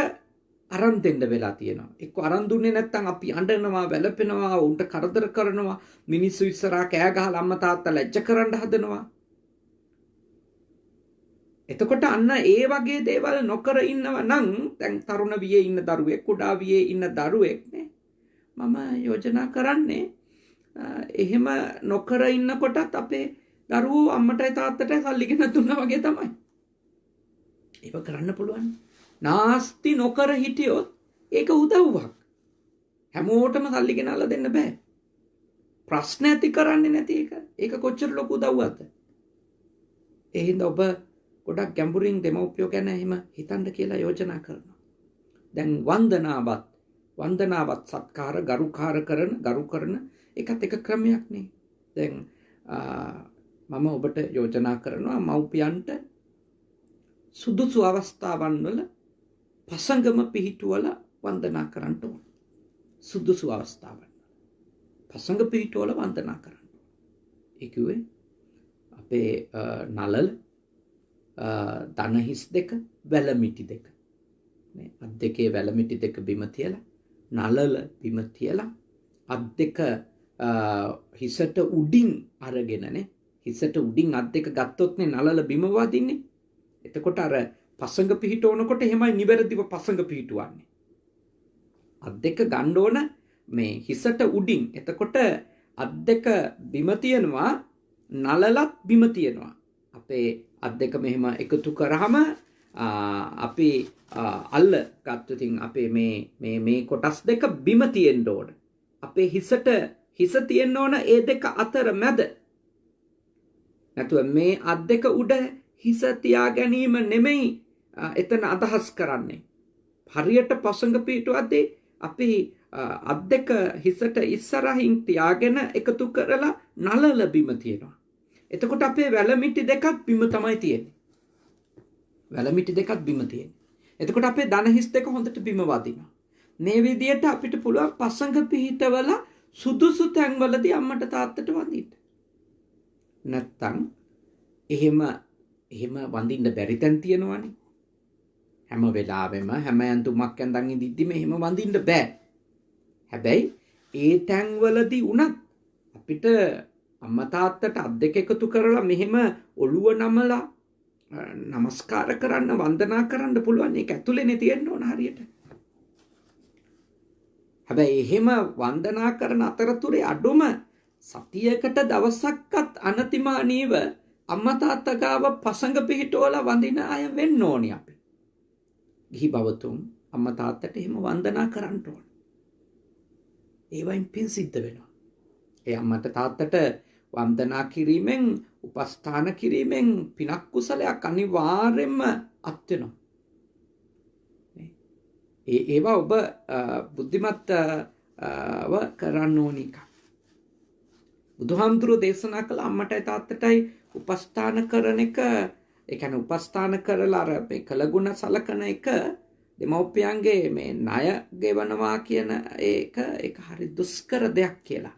අරන් දෙන්න වෙලා තියෙනවා. එක්ක අරන් දුන්නේ නැත්නම් අපි අඬනවා, වැළපෙනවා, උන්ට කරදර කරනවා, මිනිස්සු ඉස්සරහා කෑ ගහලා අම්මා තාත්තා ලැජ්ජ කරන්න හදනවා. එතකොට අන්න ඒ වගේ දේවල් නොකර ඉන්නව නම්, දැන් තරුණ වියේ ඉන්න දරුවෙක්, කුඩා වියේ ඉන්න දරුවෙක් නේ, මම යෝජනා කරන්නේ එහෙම නොකර ඉන්නකොටත් අපේ දරුවෝ අම්මටයි තාත්තටයි සල්ලි ගෙන දුන්නා වගේ තමයි. ඒක කරන්න පුළුවන්. නාස්ති නොකර හිටියොත් ඒක උදව්වක්. හැමෝටම සල්ලි ගෙනල්ලා දෙන්න බෑ. ප්‍රශ්න ඇති කරන්නේ නැති එක. ඒක කොච්චර ලොකු උදව්වක්ද? ඒ හින්දා ඔබ ගොඩක් ගැඹුරින් දෙමව්පියෝ ගැන එහෙම හිතන්න කියලා යෝජනා කරනවා. දැන් වන්දනාවත් සත්කාර ගරු කරන එකත් එක ක්‍රමයක් නේ. දැන් මම ඔබට යෝජනා කරනවා මව්පියන්ට සුදුසු අවස්ථාවන් වල පසංගම පිහිටුවලා වන්දනා කරන්න ඕන. සුදුසු අවස්ථාවන් පසංග පිහිටුවලා වන්දනා කරන්න. ඒ කිව්වේ අපේ නලල දනහිස් දෙක, වැලමිටි දෙක. අත් දෙකේ වැලමිටි දෙක බිම තියලා, නළල බිම තියලා, අත් දෙක හිසට උඩින් අරගෙනනේ. හිසට උඩින් අත් දෙක ගත්තොත්නේ නළල බිම වදින්නේ. එතකොට අර පසඟ පිහිටවනකොට එහෙමයි නිවැරදිව පසඟ පිහිටුවන්නේ. අත් දෙක ගන්න ඕන මේ හිසට උඩින්. එතකොට අත් දෙක බිම තියනවා, නළලත් බිම තියනවා. අපේ අත් දෙක මෙහෙම එකතු කරාම අපි අල්ල ගත්තොතින් අපේ මේ කොටස් දෙක බිම තියෙන්න ඕන. අපේ හිස තියෙන්න ඕන ඒ දෙක අතර මැද. නැතුව මේ අත් දෙක උඩ හිස තියා ගැනීම නෙමෙයි එතන අදහස් කරන්නේ. හරියට පසඟ පිටුවද්දී අපි අත් දෙක හිසට ඉස්සරහින් තියාගෙන එකතු කරලා නළල බිම තියෙනවා. එතකොට අපේ වැලමිටි දෙකක් බිම තමයි තියෙන්නේ. වැලමිටි දෙකක් බිම තියෙන්නේ. එතකොට අපේ දනහිස් දෙක හොඳට බිම වදිනවා. මේ විදියට අපිට පුළුවන් පසඟ පිහිටවල සුදුසු තැන්වලදී අම්මට තාත්තට වඳින්න. නැත්තම් එහෙම වඳින්න බැරි තැන් තියෙනවනේ. හැම වෙලාවෙම හැම ඇඳුමක් ඇඳන් ඉඳිද්දිම එහෙම වඳින්න බෑ. හැබැයි ඒ තැන්වලදී උනත් අපිට අම්මා තාත්තට අත් දෙක එකතු කරලා මෙහෙම ඔළුව නමලා නමස්කාර කරන්න, වන්දනා කරන්න පුළුවන්. ඒක ඇතුලේනේ තියෙන්න ඕන හරියට. හැබැයි එහෙම වන්දනා කරන අතරතුරේ අඩුම සතියකට දවසක්වත් අනතිමානීව අම්මා තාත්තා ගාව පසඟ පිහිටවලා වඳින අය වෙන්න ඕනි අපි. ගිහි බවතුන් අම්මා තාත්තට එහෙම වන්දනා කරන්න ඕන. ඒවයින් පින් සිද්ධ වෙනවා. ඒ අම්මට තාත්තට වන්දනා කිරීමෙන්, උපස්ථාන කිරීමෙන් පිනක් කුසලයක් අනිවාර්යෙන්ම අත් වෙනවා. ඒවා ඔබ බුද්ධිමත්ව කරන්න ඕනි එක. බුදුහාමුදුරුවෝ දේශනා කළ අම්මටයි තාත්තටයි උපස්ථාන කරන එක, ඒ කියන්නේ උපස්ථාන කරලා අර මේ කළගුණ සලකන එක, දෙමව්පියන්ගේ මේ ණය ගෙවනවා කියන ඒක හරි දුෂ්කර දෙයක් කියලා.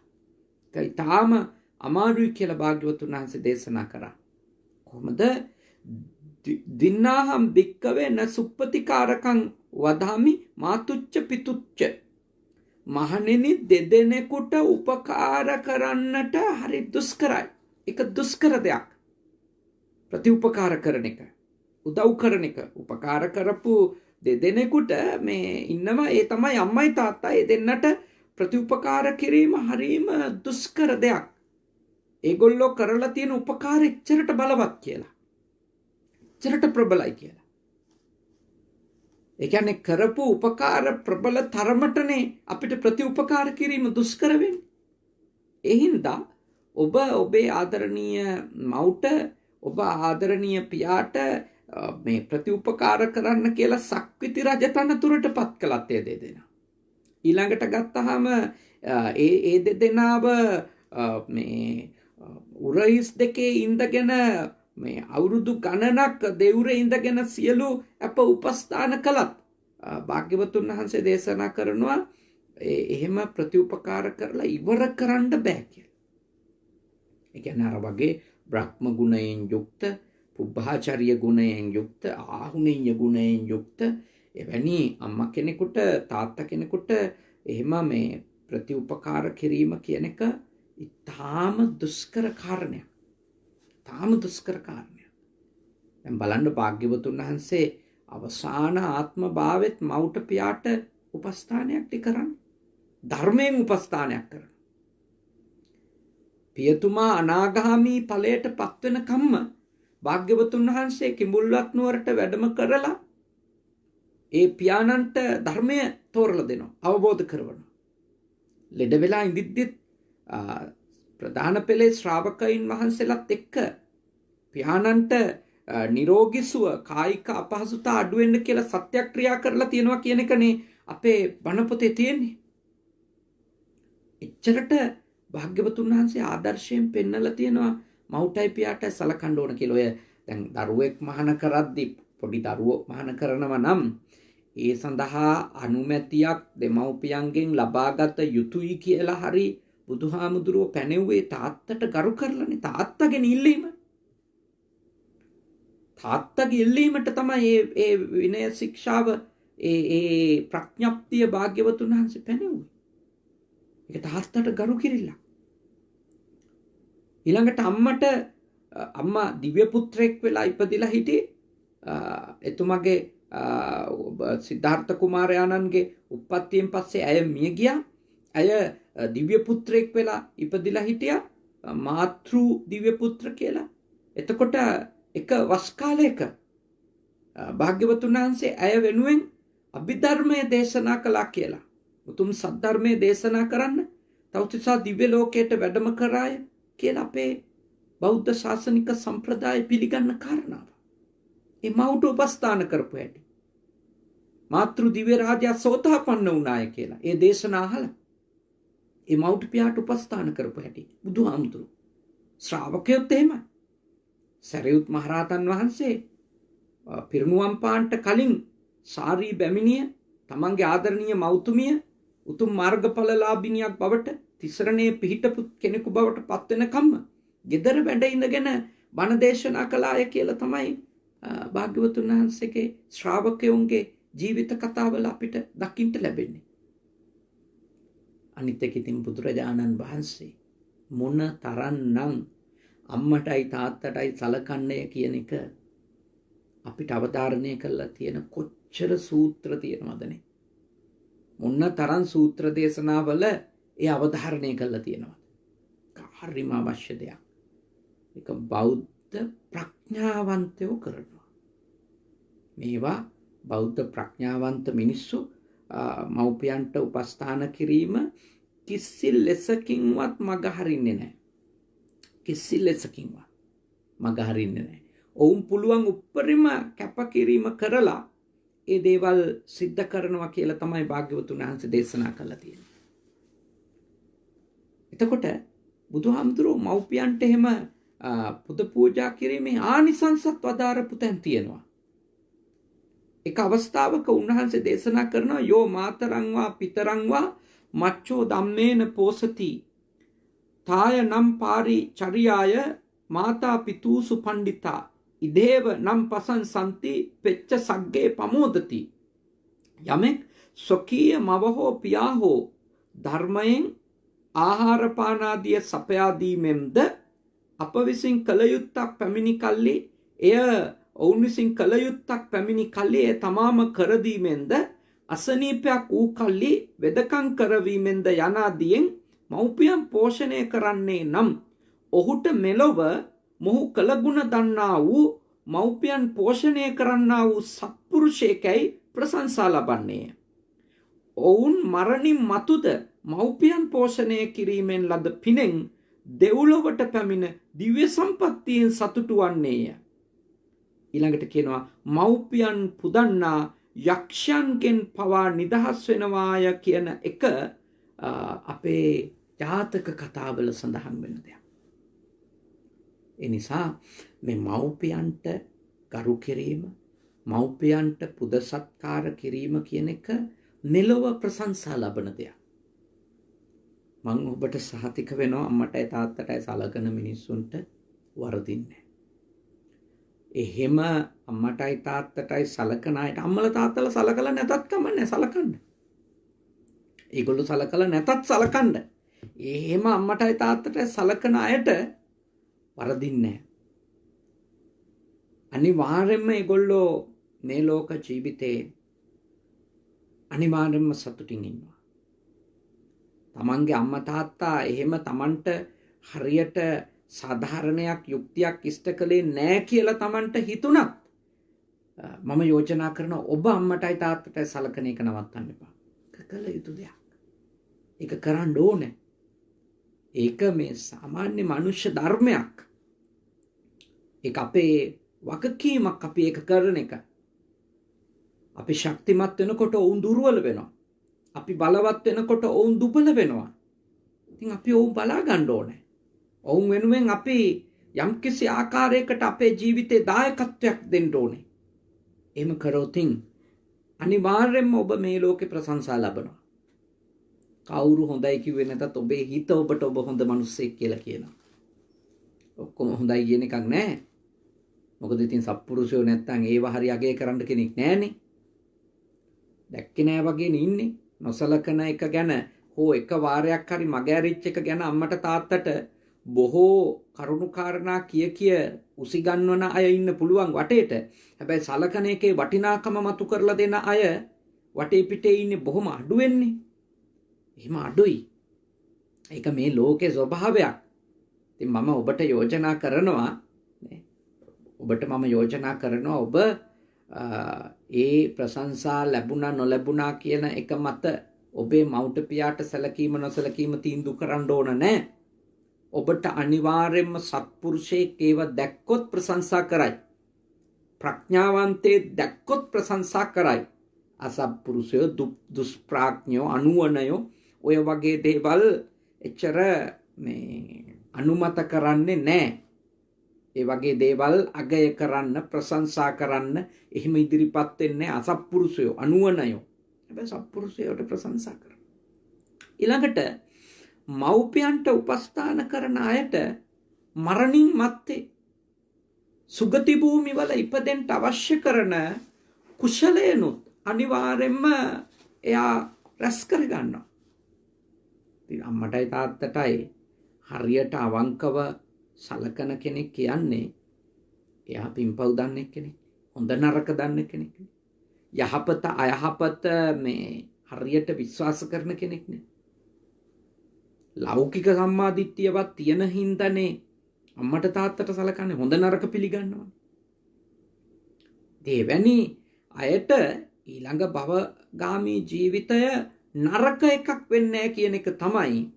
ඒක ඊටාම අමාරුයි කියලා භාග්‍යවතුන් වහන්සේ දේශනා කරා. කොහොමද? දින්නාහම් භික්කවේ න සුප්පතිකාරකං වදාමි මාතුච්ච පිතුච්ච. මහණෙනි, දෙදෙනෙකුට උපකාර කරන්නට හරි දුෂ්කරයි. ඒක දුෂ්කර දෙයක්. ප්‍රතිඋපකාර කරන එක, උදව් කරන එක. උපකාර කරපු දෙදෙනෙකුට මේ ඉන්නවා, ඒ තමයි අම්මයි තාත්තයි. ඒ දෙන්නට ප්‍රතිඋපකාර කිරීම හරීම දුෂ්කර දෙයක්. ඒගොල්ලෝ කරලා තියෙන උපකාර එච්චරට බලවත් කියලා, එච්චරට ප්‍රබලයි කියලා. ඒ කියන්නේ කරපු උපකාර ප්‍රබල තරමටනේ අපිට ප්‍රතිඋපකාර කිරීම දුෂ්කර වෙන්නේ. ඒ හින්දා ඔබ ඔබේ ආදරණීය මව්ට, ඔබ ආදරණීය පියාට මේ ප්‍රතිඋපකාර කරන්න කියලා සක්විති රජතනතුරට පත් කළත් ඒ දෙදෙනා. ඊළඟට ගත්තාම ඒ දෙදෙනාව මේ උරහිස් දෙකේ ඉඳගෙන මේ අවුරුදු ගණනක් දෙවුරේ ඉඳගෙන සියලු අප උපස්ථාන කළත් භාග්‍යවතුන් වහන්සේ දේශනා කරනවා එහෙම ප්‍රතිඋපකාර කරලා ඉවර කරන්න බෑ කියලා. ඒ කියන්නේ අර වගේ බ්‍රහ්ම ගුණයෙන් යුක්ත, පුබ්බාචාර්ය ගුණයෙන් යුක්ත, ආහුණීය ගුණයෙන් යුක්ත එවැනි අම්මා කෙනෙකුට, තාත්තා කෙනෙකුට එහෙම මේ ප්‍රතිඋපකාර කිරීම කියන එක ඉතාම දුෂ්කර කාරණයක්. තාම දුෂ්කර කාරණයක්. දැන් බලන්න භාග්‍යවතුන් වහන්සේ අවසාන ආත්ම භාවෙත් මව්ට පියාට උපස්ථානයක් කරන්නේ. ධර්මයෙන් උපස්ථානයක් කරන. පියතුමා අනාගාමී ඵලයට පත්වෙන කම්ම භාග්‍යවතුන් වහන්සේ කිඹුල්වත් නුවරට වැඩම කරලා ඒ පියාණන්ට ධර්මය තෝරලා දෙනවා, අවබෝධ කරවනවා. ලෙඩ වෙලා ඉඳිද්දිත් ප්‍රධාන පෙළේ ශ්‍රාවකයින් වහන්සේලාත් එක්ක පියාණන්ට නිරෝගී සුව, කායික අපහසුතා අඩු වෙන්න කියලා සත්‍යක්‍රියා කරලා තියෙනවා කියන එකනේ අපේ බණ පොතේ තියෙන්නේ. එච්චරට භාග්‍යවතුන් වහන්සේ ආදර්ශයෙන් පෙන්නලා තියෙනවා මව්ටයි පියාටයි සලකන්න ඕන කියලා. ඔය දැන් දරුවෙක් මහාන කරද්දී, පොඩි දරුවෝ මහාන කරනවා නම් ඒ සඳහා අනුමැතියක් දෙමව්පියන්ගෙන් ලබාගත යුතුයි කියලා හරි බුදුහාමුදුරුවෝ පැනෙව්වේ තාත්තට ගරු කරලානේ. තාත්තගෙන් ඉල්ලීම. තාත්තගේ ඉල්ලීමට තමයි ඒ විනය ශික්ෂාව ඒ ප්‍රඥප්තිය භාග්‍යවතුන් වහන්සේ පැනෙව්වේ. ඒක තාත්තට ගරු කිරිල්ලක්. ඊළඟට අම්මා දිව්‍ය පුත්‍රයෙක් වෙලා ඉපදිලා හිටියේ. එතුමගේ සිද්ධාර්ථ කුමාරයාණන්ගේ උප්පත්තියෙන් පස්සේ ඇය මිය ගියා. ඇය දිව්‍ය පුත්‍රයෙක් වෙලා ඉපදිලා හිටියා. මාතෘ දිව්‍ය පුත්‍ර කියලා. එතකොට එක වස් කාලයක භාග්‍යවතුන් වහන්සේ ඇය වෙනුවෙන් අභිධර්මය දේශනා කළා කියලා. උතුම් සද්ධර්මය දේශනා කරන්න තවතිසා දිව්‍ය ලෝකයට වැඩම කරාය කියලා අපේ බෞද්ධ ශාසනික සම්ප්‍රදාය පිළිගන්න කාරණාව. ඒ මවුට උපස්ථාන කරපු හැටි. මාතෘ දිව්‍ය රාජයා සෝතාපන්න වුණාය කියලා. ඒ දේශනා අහලා ඒ මවුට පියාට උපස්ථාන කරපු හැටි බුදුහාමුදුරු. ශ්‍රාවකයොත් එහෙමයි. සරියුත් මහරහතන් වහන්සේ පිරිනුවම් පාන්ට කලින් සාරී බැමිණිය තමන්ගේ ආදරණීය මෞතුමිය උතුම් මාර්ගඵලලාභිනියක් බවට තිසරණයේ පිහිටපු කෙනෙකු බවට පත් වෙනකම්ම ගෙදර වැඩ ඉඳගෙන බණ දේශනා කළාය කියලා තමයි භාග්‍යවතුන් වහන්සේගේ ශ්‍රාවකයන්ගේ ජීවිත කතාවල අපිට දකින්න ලැබෙන්නේ. අනිත් එක ඉතින් බුදුරජාණන් වහන්සේ මොන තරම්නම් අම්මටයි තාත්තටයි සලකන්නේ කියන එක අපිට අවධාරණය කරලා තියෙන කොච්චර සූත්‍ර තියෙනවදනේ. මොන තරම් සූත්‍ර දේශනාවල ඒ අවධාරණය කරලා තියෙනවද? හරිම අවශ්‍ය දෙයක්. ඒක බෞද්ධ ප්‍රඥාවන්තයෝ කරනවා. මේවා බෞද්ධ ප්‍රඥාවන්ත මිනිස්සු මව්පියන්ට උපස්ථාන කිරීම කිසි ලෙසකින්වත් මග හරින්නේ නැහැ. කිසි ලෙසකින්වත් මග හරින්නේ නැහැ. ඔවුන් පුළුවන් උප්පරිම කැපකිරීම කරලා ඒ දේවල් සිද්ධ කරනවා කියලා තමයි භාග්‍යවතුන් වහන්සේ දේශනා කළා තියෙන්නේ. එතකොට බුදුහාමුදුරුවෝ මව්පියන්ට එහෙම පුද පූජා කිරීමේ ආනිසංසත් වදාරපු තැන් තියෙනවා. එක අවස්ථාවක උන්වහන්සේ දේශනා කරනවා යෝ මාතරංවා පිතරංවා මච්චෝ ධම්මේන පෝසති තාය නම් පාරි චරියාය මාතා පිතූසු පණ්ඩිතා ඉදේව නම් පසන් සන්ති පෙච්ච සග්ගේ පමෝදති. යමෙක් ස්වකීය මවහෝ පියාහෝ ධර්මයෙන් ආහාරපානාදිය සපයාදීමෙන්ද අප විසින් කළ යුත්තක් පැමිණි කල්ලි එය ඔවුන් විසින් කළ යුත්තක් පැමිණි කල්ලි එය තමාම කරදීමෙන්ද අසනීපයක් වූ කල්ලි වෙදකං කරවීමෙන්ද යනාදියෙන් මව්පියන් පෝෂණය කරන්නේ නම් ඔහුට මෙලොව මොහු කළගුණ දන්නා වූ මව්පියන් පෝෂණය කරන්නා වූ සත්පුරුෂයෙකැයි ප්‍රශංසා ලබන්නේය. ඔවුන් මරණින් මතුද මව්පියන් පෝෂණය කිරීමෙන් ලද පිනෙන් දෙව්ලොවට පැමිණ දිව්‍ය සම්පත්තියෙන් සතුටු වන්නේය. ඊළඟට කියනවා මව්පියන් පුදන්නා යක්ෂයන්ගෙන් පවා නිදහස් වෙනවාය කියන එක අපේ ජාතක කතාවල සඳහන් වෙන දෙයක්. ඒ නිසා මේ මව්පියන්ට ගරු කිරීම, මව්පියන්ට පුද සත්කාර කිරීම කියන එක මෙලොව ප්‍රශංසා ලබන දෙයක්. මම ඔබට සහතික වෙනවා අම්මටයි තාත්තටයි සලකන මිනිස්සුන්ට වරදින්නේ. එහෙම අම්මටයි තාත්තටයි සලකන අයට අම්මලා තාත්තලා සලකලා නැතත් කමන්නේ සලකන්න. ඒගොල්ලෝ සලකලා නැතත් සලකන්න. එහෙම අම්මටයි තාත්තටයි සලකන අයට වරදින්නේ නැහැ. අනිවාර්යයෙන්ම ඒගොල්ලෝ මේ ලෝක ජීවිතේ අනිවාර්යයෙන්ම සතුටින් ඉන්නවා. තමන්ගේ අම්මා තාත්තා එහෙම තමන්ට හරියට සාධාරණයක් යුක්තියක් ඉෂ්ට කළේ නැහැ කියලා තමන්ට හිතුණත් මම යෝජනා කරන ඔබ අම්මටයි තාත්තටයි සලකන එක නවත්තන්න එපා. ඒක කළ යුතු දෙයක්. ඒක කරන්න ඕනේ. ඒක මේ සාමාන්‍ය මනුෂ්‍ය ධර්මයක්. ඒක අපේ වගකීමක්. අපි ඒක කරන එක. අපි ශක්තිමත් වෙනකොට ඔවුන් දුර්වල වෙනවා. අපි බලවත් වෙනකොට ඔවුන් දුබල වෙනවා. ඉතින් අපි ඔවුන් බලා ගන්න ඕනේ. ඔවුන් වෙනුවෙන් අපි යම්කිසි ආකාරයකට අපේ ජීවිතේ දායකත්වයක් දෙන්න ඕනේ. එහෙම කරොත් අනිවාර්යයෙන්ම ඔබ මේ ලෝකේ ප්‍රශංසා ලබනවා. කවුරු හොඳයි කිව්වේ නැතත් ඔබේ හිත ඔබට ඔබ හොඳ මිනිස්සෙක් කියලා කියනවා. ඔක්කොම හොඳයි කියන එකක් නැහැ. මොකද ඉතින් සත්පුරුෂයෝ නැත්තම් ඒව හරි අගය කරන්න කෙනෙක් නැහනේ. දැක්කේ නෑ වගේනේ ඉන්නේ. නොසලකන එක ගැන හෝ එක වාරයක් හරි මග ඇරිච්ච එක ගැන අම්මට තාත්තට බොහෝ කරුණු කාරණා කිය උසිගන්වන අය ඉන්න පුළුවන් වටේට. හැබැයි සලකන එකේ වටිනාකම මතු කරලා දෙන අය වටේ පිටේ ඉන්නේ බොහොම අඩු වෙන්නේ. එහෙම අඩුයි. ඒක මේ ලෝකේ ස්වභාවයක්. ඉතින් මම ඔබට යෝජනා කරනවා ඔබ ඒ ප්‍රශංසා ලැබුණා නොලැබුණා කියන එක මත ඔබේ මවුට පියාට සැලකීම නොසැලකීම තීන්දුව කරන්න ඕන නෑ. ඔබට අනිවාර්යයෙන්ම සත්පුරුෂයෙක් ඒව දැක්කොත් ප්‍රශංසා කරයි. ප්‍රඥාවන්තේ දැක්කොත් ප්‍රශංසා කරයි. අසත්පුරුෂයෝ දුෂ්ප්‍රඥයෝ අනුවණයෝ ඔය වගේ දේවල් එච්චර අනුමත කරන්නේ නෑ. ඒ වගේ දේවල් අගය කරන්න ප්‍රශංසා කරන්න එහෙම ඉදිරිපත් වෙන්නේ අසත්පුරුෂයෝ අනුවණයෝ. හැබැයි සත්පුරුෂයෝට ප්‍රශංසා කරනවා. ඊළඟට මව්පියන්ට උපස්ථාන කරන අයට මරණින් මත්තේ සුගති භූමිවල ඉපදෙන්න අවශ්‍ය කරන කුසලයනොත් අනිවාර්යෙන්ම එයා රැස් කර ගන්නවා. ඉතින් අම්මටයි තාත්තටයි හරියට අවංකව සලකන කෙනෙක් කියන්නේ එයා පින්පව් දන්නේ කෙනෙක්. හොඳ නරක දන්නේ කෙනෙක්. යහපත අයහපත හරියට විශ්වාස කරන කෙනෙක් නේ. ලෞකික සම්මාදිට්ඨියවත් තියෙන හින්දානේ අම්මට තාත්තට සලකන්නේ හොඳ නරක පිළිගන්නවා. දෙවැනි අයට ඊළඟ භවගාමී ජීවිතය නරක එකක් වෙන්නේ කියන එක තමයි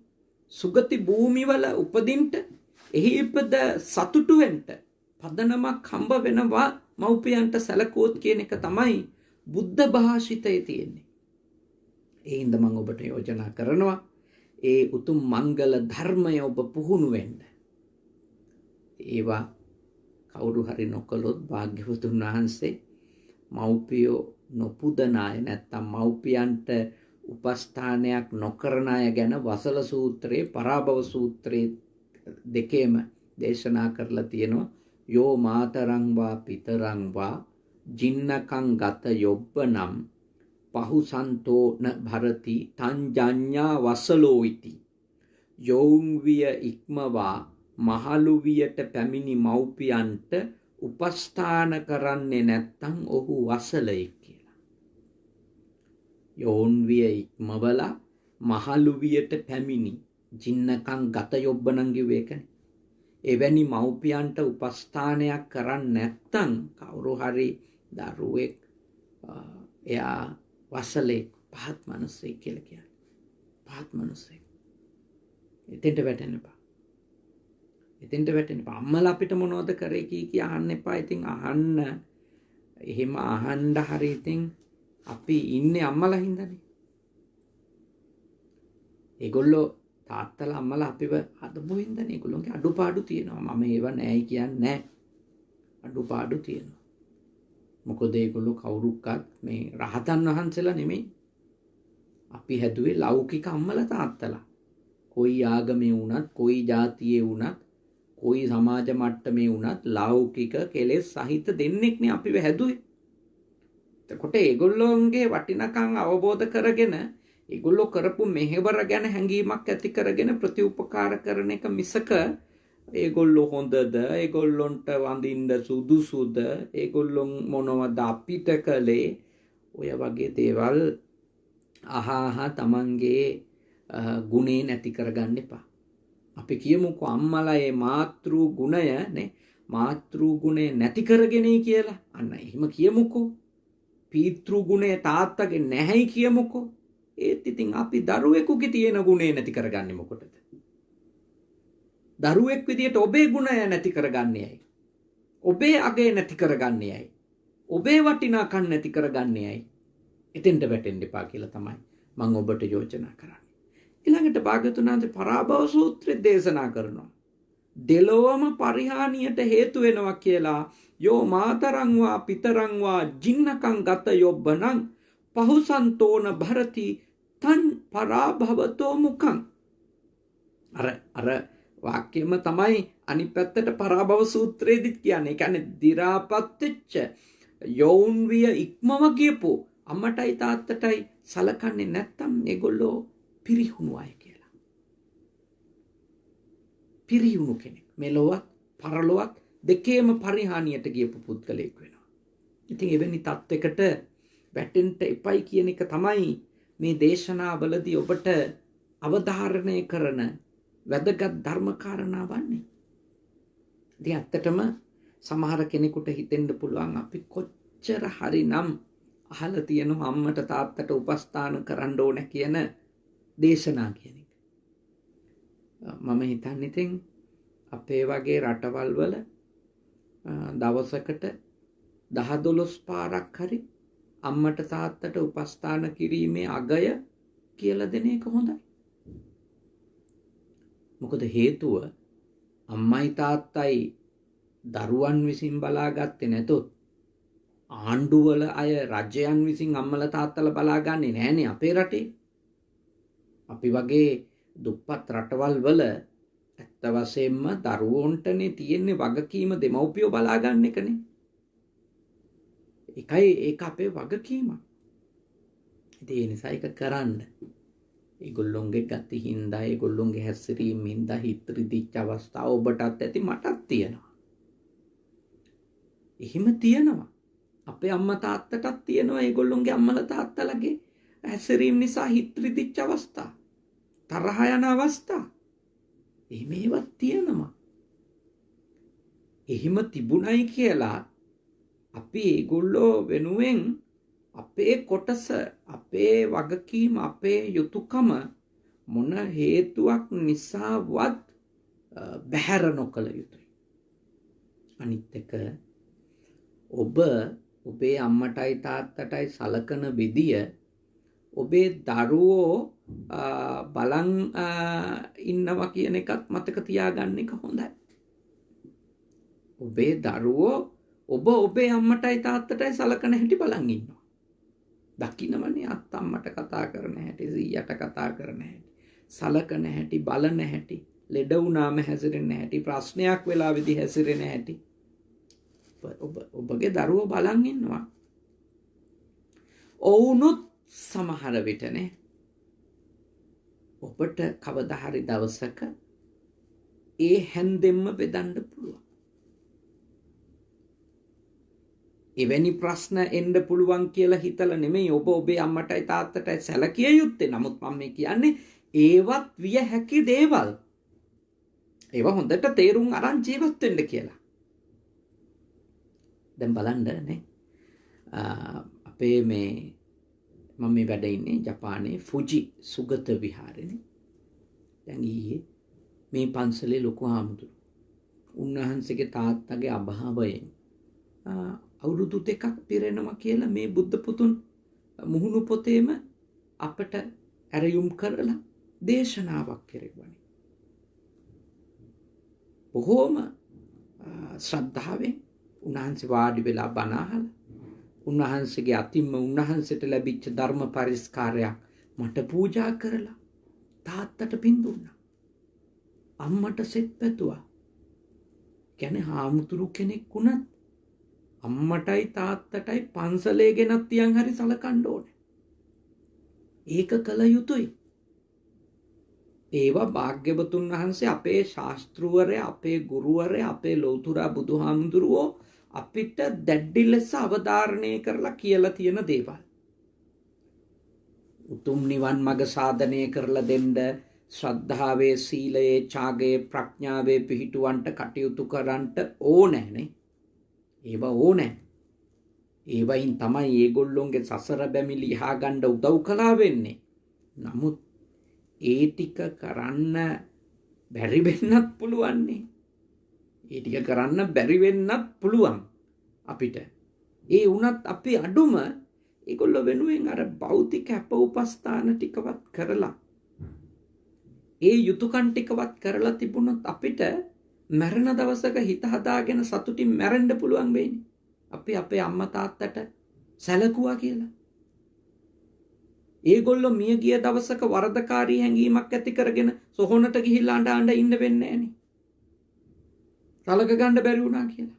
සුගති භූමිවල උපදින්න එහි ඉපද සතුටු වෙන්න පදනමක් හම්බ වෙනවා මව්පියන්ට සැලකුවොත් කියන එක තමයි බුද්ධ භාෂිතයේ තියෙන්නේ. ඒ හින්දා මම ඔබට යෝජනා කරනවා ඒ උතුම් මංගල ධර්මය ඔබ පුහුණු වෙන්න. ඒවා කවුරු හරි නොකළොත් භාග්‍යවතුන් වහන්සේ මව්පියෝ නොපුදන අය නැත්තම් මව්පියන්ට උපස්ථානයක් නොකරන අය ගැන වසල සූත්‍රයේ පරාභව සූත්‍රයේ දෙකේම දේශනා කරලා තියෙනවා. යෝ මාතරං වා පිතරං වා ජින්නකං ගත යොබ්බනම් පහුසන්තෝ න භරති තංජඤ්ඤා වසලෝ ඉති. යෝං විය ඉක්මවා මහලු වියට පැමිණි මව්පියන්ට උපස්ථාන කරන්නේ නැත්තම් ඔහු වසලෙක් කියලා. යෝන් විය ඉක්මවලා මහලු වියට පැමිණි ජින්නකං ගත යොබ්බනම් කිව්වේ ඒකනේ. එවැනි මව්පියන්ට උපස්ථානයක් කරන්නේ නැත්තම් කවුරු හරි දරුවෙක් එයා වසලෙක් පහත් මිනිස්සෙක් කියලා කියන්නේ. පහත් මිනිස්සෙක්. එතෙන්ට වැටෙන්න එපා. අම්මලා අපිට මොනවද කරේ කී අහන්න එපා. ඉතින් අහන්න එහෙම අහන්න හරි ඉතින් අපි ඉන්නේ අම්මලා හින්දානේ. ඒගොල්ලෝ තාත්තලා අම්මලා අපිව හදපු හින්දානේ. ඒගොල්ලෝගේ අඩුපාඩු තියෙනවා. මම ඒව නෑයි කියන්නේ නෑ. අඩුපාඩු තියෙනවා. මොකද ඒගොල්ලෝ කවුරුක්වත් මේ රහතන් වහන්සේලා නෙමෙයි. අපි හැදුවේ ලෞකික අම්මලා තාත්තලා. කොයි ආගමේ වුණත්, කොයි ජාතියේ වුණත්, කොයි සමාජ මට්ටමේ වුණත් ලෞකික කෙලෙස් සහිත දෙන්නෙක්නේ අපිව හැදුවේ. එතකොට ඒගොල්ලෝන්ගේ වටිනකම් අවබෝධ කරගෙන ඒගොල්ලෝ කරපු මෙහෙවර ගැන හැඟීමක් ඇති කරගෙන ප්‍රතිඋපකාර කරන එක මිසක ඒගොල්ලෝ හොඳද, ඒගොල්ලොන්ට වඳින්න සුදුසුද, ඒගොල්ලොන් මොනවද අපිට කළේ, ඔය වගේ දේවල් අහහ තමන්ගේ ගුණේ නැති කරගන්න එපා. අපි කියමුකෝ අම්මලා මේ මාතෘ ගුණය නේ මාතෘ ගුණේ නැති කරගෙනයි කියලා. අන්න එහෙම කියමුකෝ. පීතෘ ගුණේ තාත්තගේ නැහැයි කියමුකෝ. ඒත් ඉතින් අපි දරුවෙකුගේ තියෙන ගුණේ නැති කරගන්නේ මොකටද? දරුවෙක් විදියට ඔබේ ගුණය නැති කරගන්නේ ඇයි? ඔබේ අගය නැති කරගන්නේ ඇයි? ඔබේ වටිනාකම් නැති කරගන්නේ ඇයි? එතෙන්ට වැටෙන්න එපා කියලා තමයි මම ඔබට යෝජනා කරන්නේ. ඊළඟට භාග්‍යවතුන් වහන්සේ පරාභව සූත්‍රය දේශනා කරනවා. දෙලොවම පරිහානියට හේතු වෙනවා කියලා යෝ මාතරං වා පිතරං වා ජින්නකං ගත යොබ්බනං පහුසන්තෝන භරති තන් පරාභවතෝ මුඛං. අර වාක්‍යෙම තමයි අනිත් පැත්තට පරාභව සූත්‍රයේදීත් කියන්නේ ඒ කියන්නේ දි รา පත් වෙච්ච යෝන් විය ඉක්මව ගියපු අම්මටයි තාත්තටයි සලකන්නේ නැත්තම් ඒගොල්ලෝ පිරිහුණු අය කියලා. පිරිහුණු කෙනෙක්. මෙලොවත් පරලොවත් දෙකේම පරිහානියට ගියපු පුද්ගලයෙක් වෙනවා. ඉතින් එවැනි තත්යකට වැටෙන්න එපයි කියන එක තමයි මේ දේශනාවලදී ඔබට අවධාරණය කරන වැදගත් ධර්ම කාරණා වන්නේ. ඉතින් ඇත්තටම සමහර කෙනෙකුට හිතෙන්න පුළුවන් අපි කොච්චර හරිනම් අහලා තියෙනවා අම්මට තාත්තට උපස්ථාන කරන්න ඕන කියන දේශනා කියන එක. මම හිතන්නේ ඉතින් අපේ වගේ රටවල් වල දවසකට 10-12 පාරක් හරි අම්මට තාත්තට උපස්ථාන කිරීමේ අගය කියලා දෙන එක හොඳයි. මොකද හේතුව අම්මයි තාත්තයි දරුවන් විසින් බලාගත්තේ නැතොත් ආණ්ඩුවල අය රජයන් විසින් අම්මලා තාත්තලා බලාගන්නේ නැහනේ අපේ රටේ. අපි වගේ දුප්පත් රටවල් වල ඇත්ත වශයෙන්ම දරුවන්ටනේ තියෙන්නේ වගකීම දෙමව්පියෝ බලාගන්න එකනේ. ඒක අපේ වගකීම. ඉතින් ඒ නිසා ඒක කරන්න. ඒගොල්ලොන්ගේ ගති හින්දා ඒගොල්ලොන්ගේ හැසිරීම හින්දා හිත රිදිච්ච අවස්ථා ඔබටත් ඇති මටත් තියෙනවා. එහෙම තියෙනවා. අපේ අම්මා තාත්තටත් තියෙනවා ඒගොල්ලොන්ගේ අම්මලා තාත්තලාගේ හැසිරීම නිසා හිත රිදිච්ච අවස්ථා. තරහ යන අවස්ථා. එහෙම ඒවත් තියෙනවා. එහෙම තිබුණයි කියලා අපි ඒගොල්ලෝ වෙනුවෙන් අපේ කොටස අපේ වගකීම අපේ යුතුයකම මොන හේතුවක් නිසාවත් බැහැර නොකළ යුතුයි. අනිත් එක ඔබ ඔබේ අම්මටයි තාත්තටයි සලකන විදිය ඔබේ දරුවෝ බලන් ඉන්නවා කියන එකත් මතක තියාගන්න එක හොඳයි. ඔබේ දරුවෝ ඔබ ඔබේ අම්මටයි තාත්තටයි සලකන හැටි බලන් ඉන්නවා. දකින්නමනේ අත්තම්මට කතා කරන හැටි, සීයට කතා කරන හැටි, සලකන හැටි, බලන හැටි, ලෙඩ වුණාම හැසිරෙන හැටි, ප්‍රශ්නයක් වෙලාවෙදී හැසිරෙන හැටි. ඔබගේ දරුවෝ බලන් ඉන්නවා. ඔවුනුත් සමහර විටනේ ඔබට කවදා හරි දවසක ඒ හැන්දෙම්ම බෙදන්න පුළුවන්. එවැනි ප්‍රශ්න එන්න පුළුවන් කියලා හිතලා නෙමෙයි ඔබ ඔබේ අම්මටයි තාත්තටයි සැලකිය යුත්තේ. නමුත් මම මේ කියන්නේ ඒවත් විය හැකි දේවල්. ඒවා හොඳට තේරුම් අරන් ජීවත් වෙන්න කියලා. දැන් බලන්න නේ අපේ මේ මම මේ වැඩ ඉන්නේ ජපානයේ ෆුජි සුගත විහාරෙනේ. දැන් ඊයේ මේ පන්සලේ ලොකු හාමුදුරු උන්වහන්සේගේ තාත්තගේ අභාවයෙන් අවුරුදු 2ක් පිරෙනවා කියලා මේ බුද්ධ පුතුන් මුහුණු පොතේම අපට ඇරයුම් කරලා දේශනාවක් කෙරෙව්වනේ. බොහෝම ශ්‍රද්ධාවෙන් උන්වහන්සේ වාඩි වෙලා බණ අහලා උන්වහන්සේගේ අතින්ම උන්වහන්සේට ලැබිච්ච ධර්ම පරිස්කාරයක් මට පූජා කරලා තාත්තට පින් දුන්නා. අම්මට සෙත් පැතුවා. කියන්නේ හාමුදුරු කෙනෙක් වුණත් අම්මටයි තාත්තටයි පන්සලේ ගෙනත් තියන් හරි සලකන්න ඕනේ. ඒක කළ යුතුයි. ඒවා භාග්‍යවතුන් වහන්සේ අපේ ශාස්ත්‍රවරයා, අපේ ගුරුවරයා, අපේ ලෞතුරා බුදුහාමුදුරුවෝ අපිට දැඩි ලෙස අවධාරණය කරලා කියලා තියෙන දේවල්. උතුම් නිවන් මඟ සාධනය කරලා දෙන්න ශ්‍රද්ධාවේ, සීලයේ, ඡාගයේ, ප්‍රඥාවේ පිහිටුවන්ට කටයුතු කරන්ට ඕනෑනේ. ඒවා ඕනෑ. ඒවයින් තමයි ඒගොල්ලොන්ගේ සසර බැමිලි යහා ගන්න උදව් කළා වෙන්නේ. නමුත් ඒ ටික කරන්න බැරි වෙන්නත් පුළුවන්නේ. ඒ ටික කරන්න බැරි වෙන්නත් පුළුවන් අපිට. ඒ වුණත් අපි අඩුම ඒගොල්ලෝ වෙනුවෙන් අර භෞතික අප උපස්ථාන ටිකවත් කරලා ඒ යුතුයකම් ටිකවත් කරලා තිබුණොත් අපිට මරණ දවසක හිත හදාගෙන සතුටින් මැරෙන්න පුළුවන් වෙන්නේ. අපි අපේ අම්මා තාත්තට සැලකුවා කියලා. ඒගොල්ලෝ මිය ගිය දවසක වරදකාරී හැඟීමක් ඇති කරගෙන සොහොනට ගිහිල්ලා අඬ ඉන්න වෙන්නේ නැහනේ. සලක ගන්න බැරි වුණා කියලා.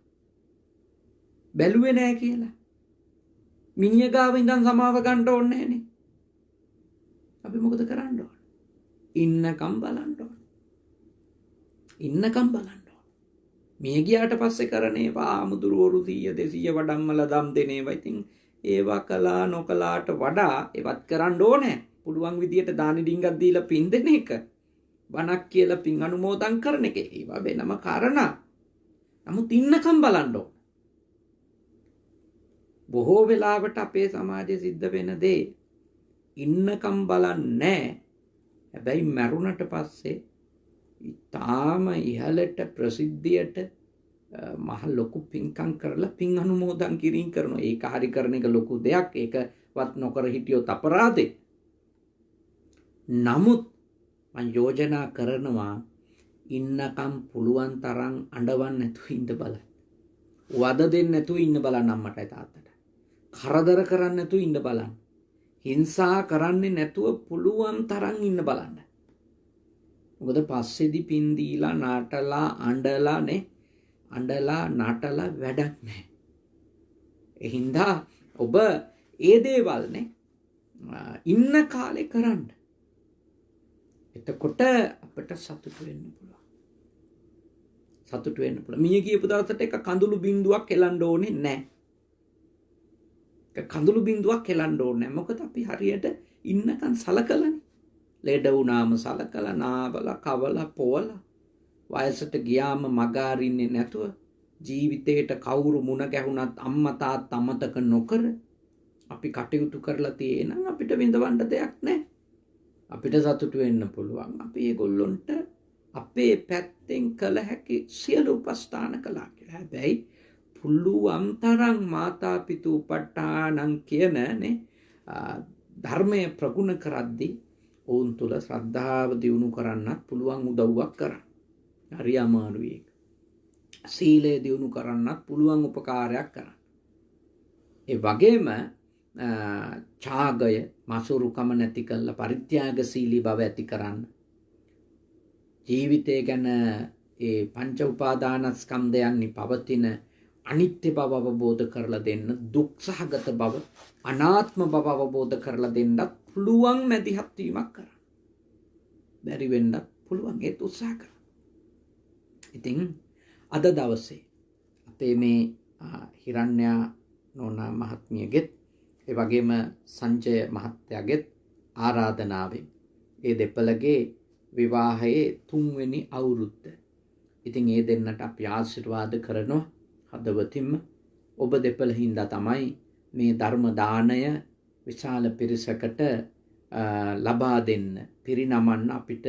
බැලුවේ නෑ කියලා. මිනිහ ගාව ඉඳන් සමාව ගන්න ඕනේ නෑනේ. අපි මොකද කරන්න ඕන? ඉන්නකම් බලන්න ඕන. ඉන්නකම් බලන්න ඕන. මිය ගියාට පස්සේ කරන ඒවා ආමුදුරවරු 100 200 වඩම්මලා දම් දෙන ඒවා ඉතින් ඒවා කළා නොකලාට වඩා ඒවත් කරන්න ඕනේ. පුළුවන් විදියට දානි ඩිංගක් දීලා පින් දෙන එක. බණක් කියලා පින් අනුමෝදන් කරන එක. ඒවා වෙනම කාරණා. නමුත් ඉන්නකම් බලන්න ඕන. බොහෝ වෙලාවට අපේ සමාජයේ සිද්ධ වෙන දේ ඉන්නකම් බලන්නේ. හැබැයි මරුණට පස්සේ ඊටාම ඉහළට ප්‍රසිද්ධියට මහ ලොකු පින්කම් කරලා පින් අනුමෝදන් කිරීම කරනවා. ඒක හරි කරන එක ලොකු දෙයක්. ඒකවත් නොකර හිටියොත් අපරාධේ. නමුත් මම යෝජනා කරනවා ඉන්නකම් පුළුවන් තරම් අඬවන්න නැතුව ඉන්න බලන්න. වද දෙන්න නැතුව ඉන්න බලන්න අම්මටයි තාත්තට. කරදර කරන්න නැතුව ඉන්න බලන්න. හිංසා කරන්නේ නැතුව පුළුවන් තරම් ඉන්න බලන්න. මොකද පස්සේදී පින් දීලා නාටලා අඬලා නේ අඬලා නාටලා වැඩක් නැහැ. ඒ හින්දා ඔබ ඒ දේවල් නේ ඉන්න කාලේ කරන්න. එතකොට අපිට සතුට වෙන්න පුළුවන්. සතුට වෙන්න පුළුවන්. මිය ගියපු දවසට එක කඳුළු බින්දුවක් එලන්න ඕනේ නැහැ. එක කඳුළු බින්දුවක් එලන්න ඕනේ නැහැ. මොකද අපි හරියට ඉන්නකන් සලකලානේ. ලෙඩ වුණාම සලකලා නාවලා කවලා පොවලා වයසට ගියාම මග අරින්නේ නැතුව ජීවිතේට කවුරු මුණ ගැහුණත් අම්මා තාත්තා අමතක නොකර අපි කටයුතු කරලා තියෙනම් අපිට විඳවන්න දෙයක් නැහැ. අපිට සතුටු වෙන්න පුළුවන්. අපි ඒගොල්ලොන්ට අපේ පැත්තෙන් කළ හැකි සියලු උපස්ථාන කළා කියලා. හැබැයි පුළුවන් තරම් මාතා පිතු උපට්ඨානං කියන නේ ධර්මයේ ප්‍රගුණ කරද්දී ඔවුන් තුළ ශ්‍රද්ධාව දියුණු කරන්නත් පුළුවන් උදව්වක් කරන්න. හරි අමාරුයි ඒක. සීලය දියුණු කරන්නත් පුළුවන් උපකාරයක් කරන්න. ඒ වගේම ඡාගය මසුරුකම නැති කරලා පරිත්‍යාගශීලී බව ඇති කරන්න. ජීවිතය ගැන ඒ පංච උපාදානස්කන්ධයන්හි පවතින අනිත්‍ය බව අවබෝධ කරලා දෙන්න, දුක් සහගත බව, අනාත්ම බව අවබෝධ කරලා දෙන්නත් පුළුවන් මැදිහත් වීමක් කරන්න. බැරි වෙන්නත් පුළුවන් ඒත් උත්සාහ කරන්න. ඉතින් අද දවසේ අපේ මේ හිරණ්‍යා නෝනා මහත්මියගෙත් ඒ වගේම සංජය මහත්තයාගෙත් ආරාධනාවෙන් ඒ දෙපළගේ විවාහයේ 3 වෙනි අවුරුද්ද. ඉතින් ඒ දෙන්නට අපි ආශිර්වාද කරනවා හදවතින්ම. ඔබ දෙපළ හින්දා තමයි මේ ධර්ම දාණය විශාල පිරිසකට ලබා දෙන්න, පිරිනමන්න අපිට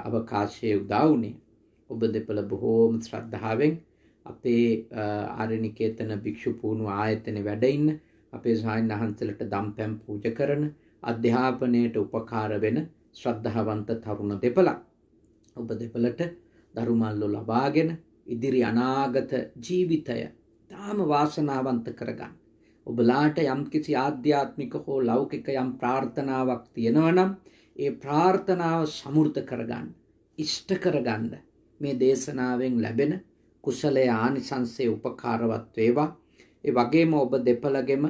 අවකාශය උදා වුණේ. ඔබ දෙපළ බොහෝම ශ්‍රද්ධාවෙන් අපේ ආරණිකේතන භික්ෂු පුහුණු ආයතනයේ වැඩ ඉන්න අපේ ස්වාමීන් වහන්සේලාට දම්පැන් පූජා කරන, අධ්‍යාපනයට උපකාර වෙන ශ්‍රද්ධාවන්ත තරුණ දෙපළක්. ඔබ දෙපළට දරුමල්ලු ලබාගෙන ඉදිරි අනාගත ජීවිතය තාම වාසනාවන්ත කරගන්න. ඔබලාට යම්කිසි ආධ්‍යාත්මික හෝ ලෞකික යම් ප්‍රාර්ථනාවක් තියෙනවා නම් ඒ ප්‍රාර්ථනාව සමෘද්ධ කරගන්න, ඉෂ්ට කරගන්න මේ දේශනාවෙන් ලැබෙන කුසලයේ ආනිසංසයේ උපකාරවත් වේවා. ඒ වගේම ඔබ දෙපළගෙම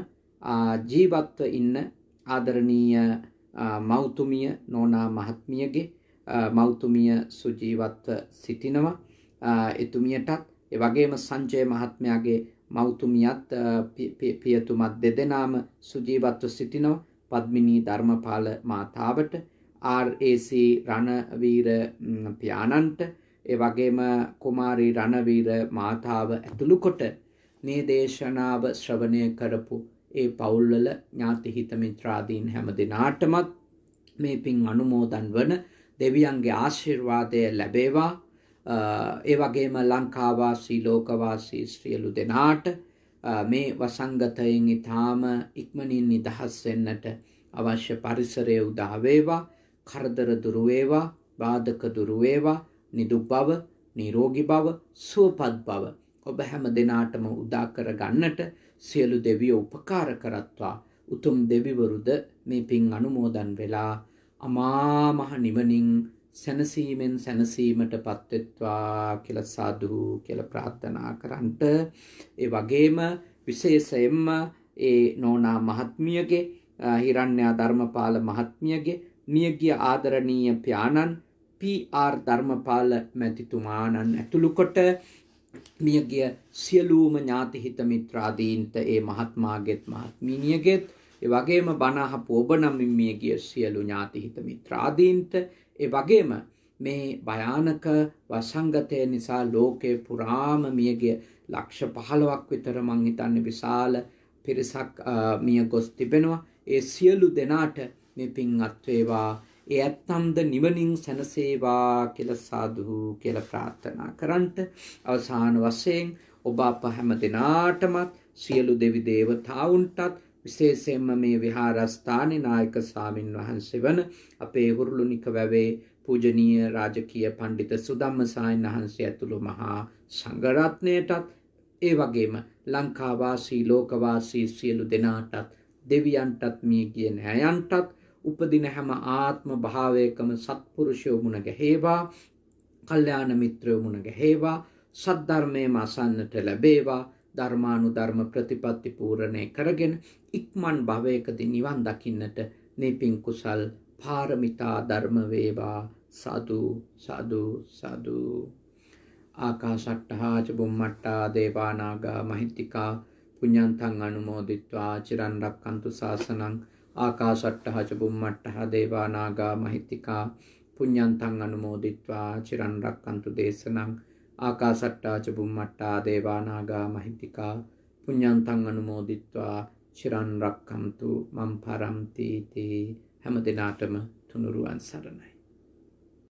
ජීවත්ව ඉන්න ආදරණීය මෞතුමිය නෝනා මහත්මියගේ මෞතුමිය සුජීවත්ව සිටිනවා. එතුමියටත් ඒ වගේම සංජය මහත්මයාගේ මෞතුමියත් පියතුමත් දෙදෙනාම සුජීවත්ව සිටිනවා. පද්මිනී ධර්මපාල මාතාවට, RAC රණවීර පියාණන්ට, ඒ වගේම කුමාරී රණවීර මාතාව ඇතුළු කොට මේ දේශනාව ශ්‍රවණය කරපු ඒ පවුල්වල ඥාති හිත මිත්‍රාදීන් හැම දිනාටමත් මේ පින් අනුමෝදන් වන දෙවියන්ගේ ආශිර්වාදය ලැබේවා. ඒ වගේම ලංකාවාසී ලෝකවාසී සියලු දෙනාට මේ වසංගතයෙන් ඊටාම ඉක්මනින් නිදහස් වෙන්නට අවශ්‍ය පරිසරය උදා වේවා. කරදර දුරු වේවා, බාධක දුරු වේවා, නිදුක් බව, නිරෝගී බව, සුවපත් බව ඔබ හැම දිනාටම උදා කර ගන්නට සියලු දෙවියෝ උපකාර කරත්වා. උතුම් දෙවිවරුද මේ පින් අනුමෝදන් වෙලා අමා මහ නිවනින් සැනසීමෙන් සැනසීමට පත්වෙත්වා කියලා සාදු කියලා ප්‍රාර්ථනා කරන්ට. ඒ වගේම විශේෂයෙන්ම ඒ නෝනා මහත්මියගේ හිරණ්‍යා ධර්මපාල මහත්මියගේ මියගිය ආදරණීය ප්යානන් PR ධර්මපාල මැතිතුමාණන් ඇතුළු කොට මියගිය සියලුම ඥාති හිත මිත්‍රාදීන්ට ඒ මහත්මාගෙත් මහත්මිනියගෙත් ඒ වගේම බණ අහපු ඔබ නම් මියගිය සියලු ඥාති හිත මිත්‍රාදීන්ට ඒ වගේම මේ භයානක වසංගතය නිසා ලෝකේ පුරාම මියගිය ලක්ෂ 15ක් විතර මං හිතන්නේ විශාල පිරිසක් මිය ගොස් තිබෙනවා. ඒ සියලු දෙනාට මේ පින්වත් වේවා. ඒ ඇත්තම්ද නිවනින් සැනසේවා කියලා සාදු කියලා ප්‍රාර්ථනා කරන්ට. අවසාන වශයෙන් ඔබ අප හැම දිනාටමත් සියලු දෙවි දේවතාවුන්ටත් විශේෂයෙන්ම මේ විහාරස්ථානයේ නායක ස්වාමින් වහන්සේ වන අපේ හුරුළුනික වැවේ පූජනීය රාජකීය පඬිත සුදම්ම සායන් වහන්සේ ඇතුළු මහා සංඝරත්නයටත් ඒ වගේම ලංකාවාසී ලෝකවාසී සියලු දෙනාටත් දෙවියන්ටත් මියගිය නෑයන්ටත් උපදින හැම ආත්ම භාවයකම සත්පුරුෂයෝ මුණ ගැහේවා, කල්යාණ මිත්‍රයෝ මුණ ගැහේවා, සද්ධර්මයේම අසන්නට ලැබේවා, ධර්මානුධර්ම ප්‍රතිපත්ති පූර්ණේ කරගෙන ඉක්මන් භවයකදී නිවන් දකින්නට මේ පින් කුසල් පාරමිතා ධර්ම වේවා. සාදු සාදු සාදු. ආකාශට්ටහා ච බුම්මට්ටා දේවා නාග මහිත්‍තිකා පුඤ්ඤන්තං අනුමෝදිත්වා චිරන් රක්ඛන්තු ශාසනං. ආකාශට්ටහා ච බුම්මට්ටා දේවා නාග මහිත්‍තිකා පුඤ්ඤන්තං අනුමෝදිත්වා චිරන් රක්ඛන්තු දේශනං. ආකාශට්ටා ච බුම්මට්ටා දේවා නාග මහිත්‍තිකා පුඤ්ඤන්තං අනුමෝදිත්වා චිරන් රක්ඛන්තු මම් පරන්ති තී. හැම දිනාටම තුනුරුවන් සරණයි.